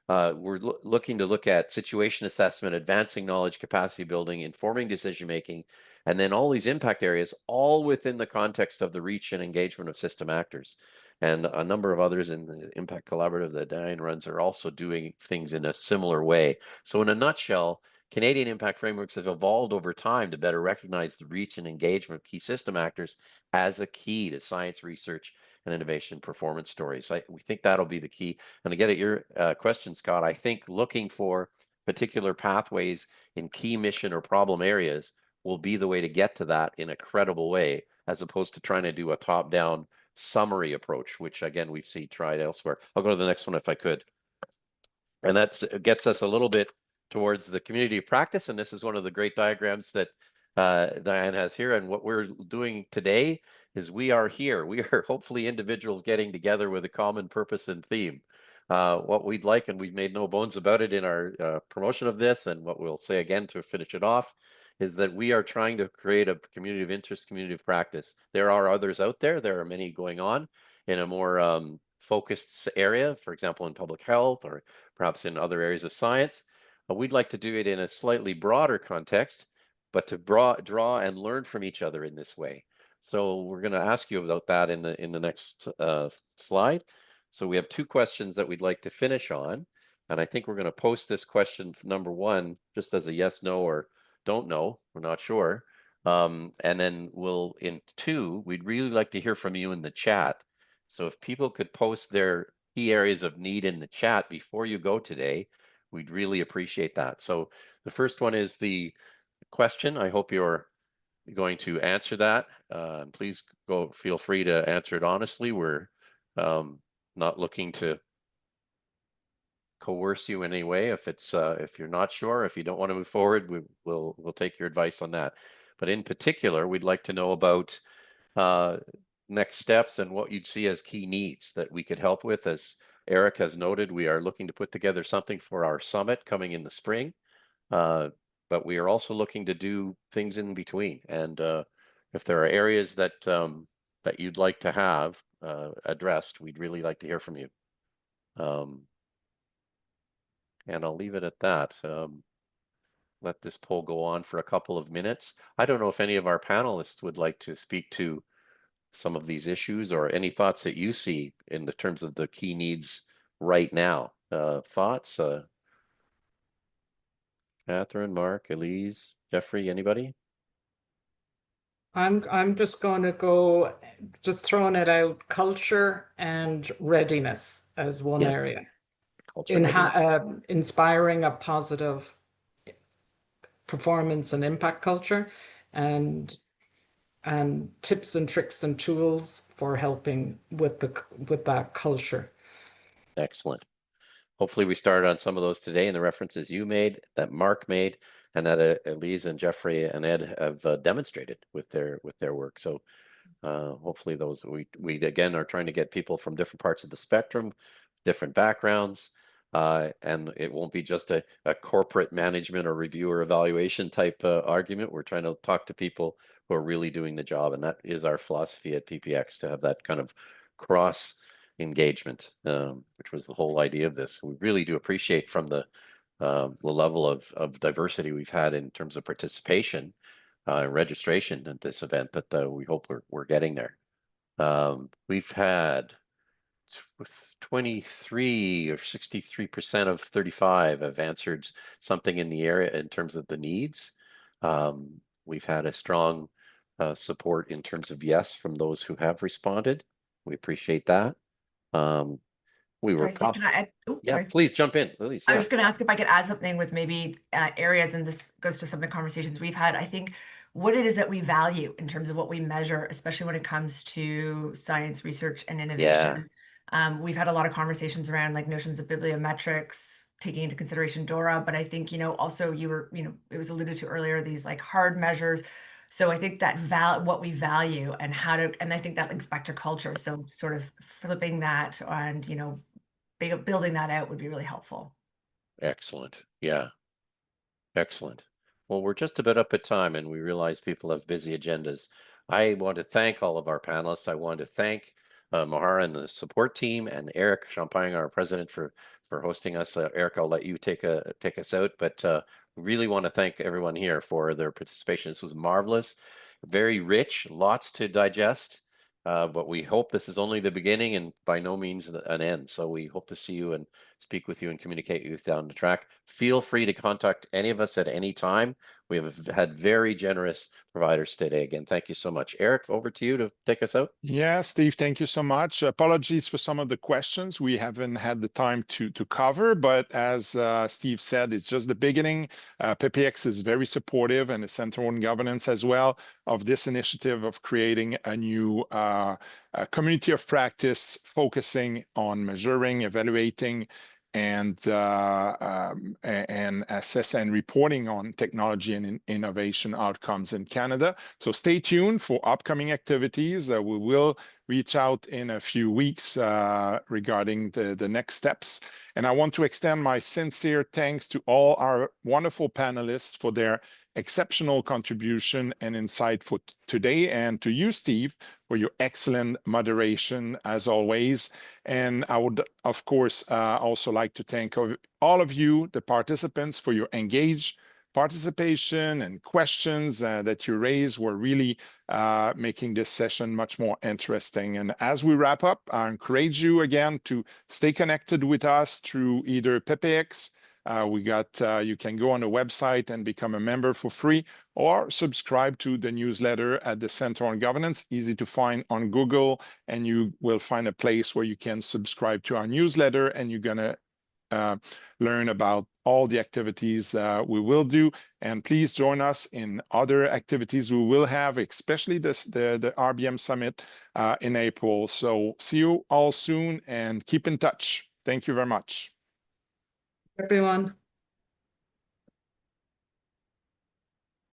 we're looking to look at situation assessment, advancing knowledge, capacity building, informing decision-making, and then all these impact areas, all within the context of the reach and engagement of system actors. And a number of others in the Impact Collaborative that Diane runs are also doing things in a similar way. So in a nutshell, Canadian impact frameworks have evolved over time to better recognize the reach and engagement of key system actors as a key to science research and innovation performance stories. We think that'll be the key. And to get at your question, Scott, I think looking for particular pathways in key mission or problem areas will be the way to get to that in a credible way, as opposed to trying to do a top-down summary approach, which again we've seen tried elsewhere. I'll go to the next one if I could. And that gets us a little bit towards the community of practice. And this is one of the great diagrams that Diane has here. And what we're doing today is we are here. We are hopefully individuals getting together with a common purpose and theme. What we'd like, and we've made no bones about it in our promotion of this, and what we'll say again to finish it off, is that we are trying to create a community of interest, community of practice. There are others out there. There are many going on in a more focused area, for example, in public health or perhaps in other areas of science. We'd like to do it in a slightly broader context, but to draw and learn from each other in this way. So we're going to ask you about that in the next slide. So we have 2 questions that we'd like to finish on, and I think we're going to post this question number 1 just as a yes, no, or don't know. We're not sure. And then we'll, in 2, we'd really like to hear from you in the chat. So if people could post their key areas of need in the chat before you go today, we'd really appreciate that. So the first one is the question. I hope you're going to answer that. Please feel free to answer it honestly. We're not looking to coerce you in any way. If you're not sure, if you don't want to move forward, we'll take your advice on that. But in particular, we'd like to know about next steps and what you'd see as key needs that we could help with. As Eric has noted, we are looking to put together something for our summit coming in the spring, but we are also looking to do things in between. And if there are areas that that you'd like to have addressed, we'd really like to hear from you. And I'll leave it at that. Let this poll go on for a couple of minutes. I don't know if any of our panelists would like to speak to some of these issues or any thoughts that you see in the terms of the key needs right now. Thoughts? Catherine, Mark, Elise, Jeffrey, anybody? I'm just going to go, just throwing it out, culture and readiness as one area. Culture, inspiring a positive performance and impact culture, and tips and tricks and tools for helping with that culture. Excellent. Hopefully we started on some of those today, and the references you made, that Mark made, and that Elise and Jeffrey and Ed have demonstrated with their work. So hopefully those we again are trying to get people from different parts of the spectrum, different backgrounds, and it won't be just a corporate management or review or evaluation type argument. We're trying to talk to people who are really doing the job, and that is our philosophy at PPX, to have that kind of cross engagement, which was the whole idea of this. We really do appreciate from the level of diversity we've had in terms of participation and registration at this event, that we hope we're getting there. We've had 23 or 63% of 35 have answered something in the area in terms of the needs. We've had a strong support in terms of yes from those who have responded. We appreciate that. We were Sorry, so can I add, sorry. Please jump in, Elise. I was just going to ask if I could add something with maybe areas, and this goes to some of the conversations we've had. I think what it is that we value in terms of what we measure, especially when it comes to science, research, and innovation. We've had a lot of conversations around like notions of bibliometrics, taking into consideration DORA, but I think, also it was alluded to earlier, these like hard measures. So I think that what we value and and I think that links back to culture. So sort of flipping that and, building that out would be really helpful. Excellent. Yeah. Excellent. Well, we're just about up at time, and we realize people have busy agendas. I want to thank all of our panelists. I want to thank Mahara and the support team, and Eric Champagne, our president, for hosting us. Eric, I'll let you take us out, but really want to thank everyone here for their participation. This was marvelous, very rich, lots to digest. But we hope this is only the beginning and by no means an end. So we hope to see you and speak with you and communicate with you down the track. Feel free to contact any of us at any time. We have had very generous providers today. Again, thank you so much. Eric, over to you to take us out. Yeah, Steve, thank you so much. Apologies for some of the questions we haven't had the time to cover, but as Steve said, it's just the beginning. PPX is very supportive, and the Center on Governance as well, of this initiative of creating a new community of practice focusing on measuring, evaluating, and assess and reporting on technology and innovation outcomes in Canada. So stay tuned for upcoming activities. We will reach out in a few weeks regarding the next steps. And I want to extend my sincere thanks to all our wonderful panelists for their exceptional contribution and insight for today, and to you, Steve, for your excellent moderation as always. And I would, of course, also like to thank all of you, the participants, for your engaged participation and questions that you raised were really making this session much more interesting. And as we wrap up, I encourage you again to stay connected with us through either PPX. You can go on the website and become a member for free, or subscribe to the newsletter at the Center on Governance, easy to find on Google, and you will find a place where you can subscribe to our newsletter, and you're gonna learn about all the activities we will do. And please join us in other activities we will have, especially the RBM Summit in April. So see you all soon and keep in touch. Thank you very much. Everyone.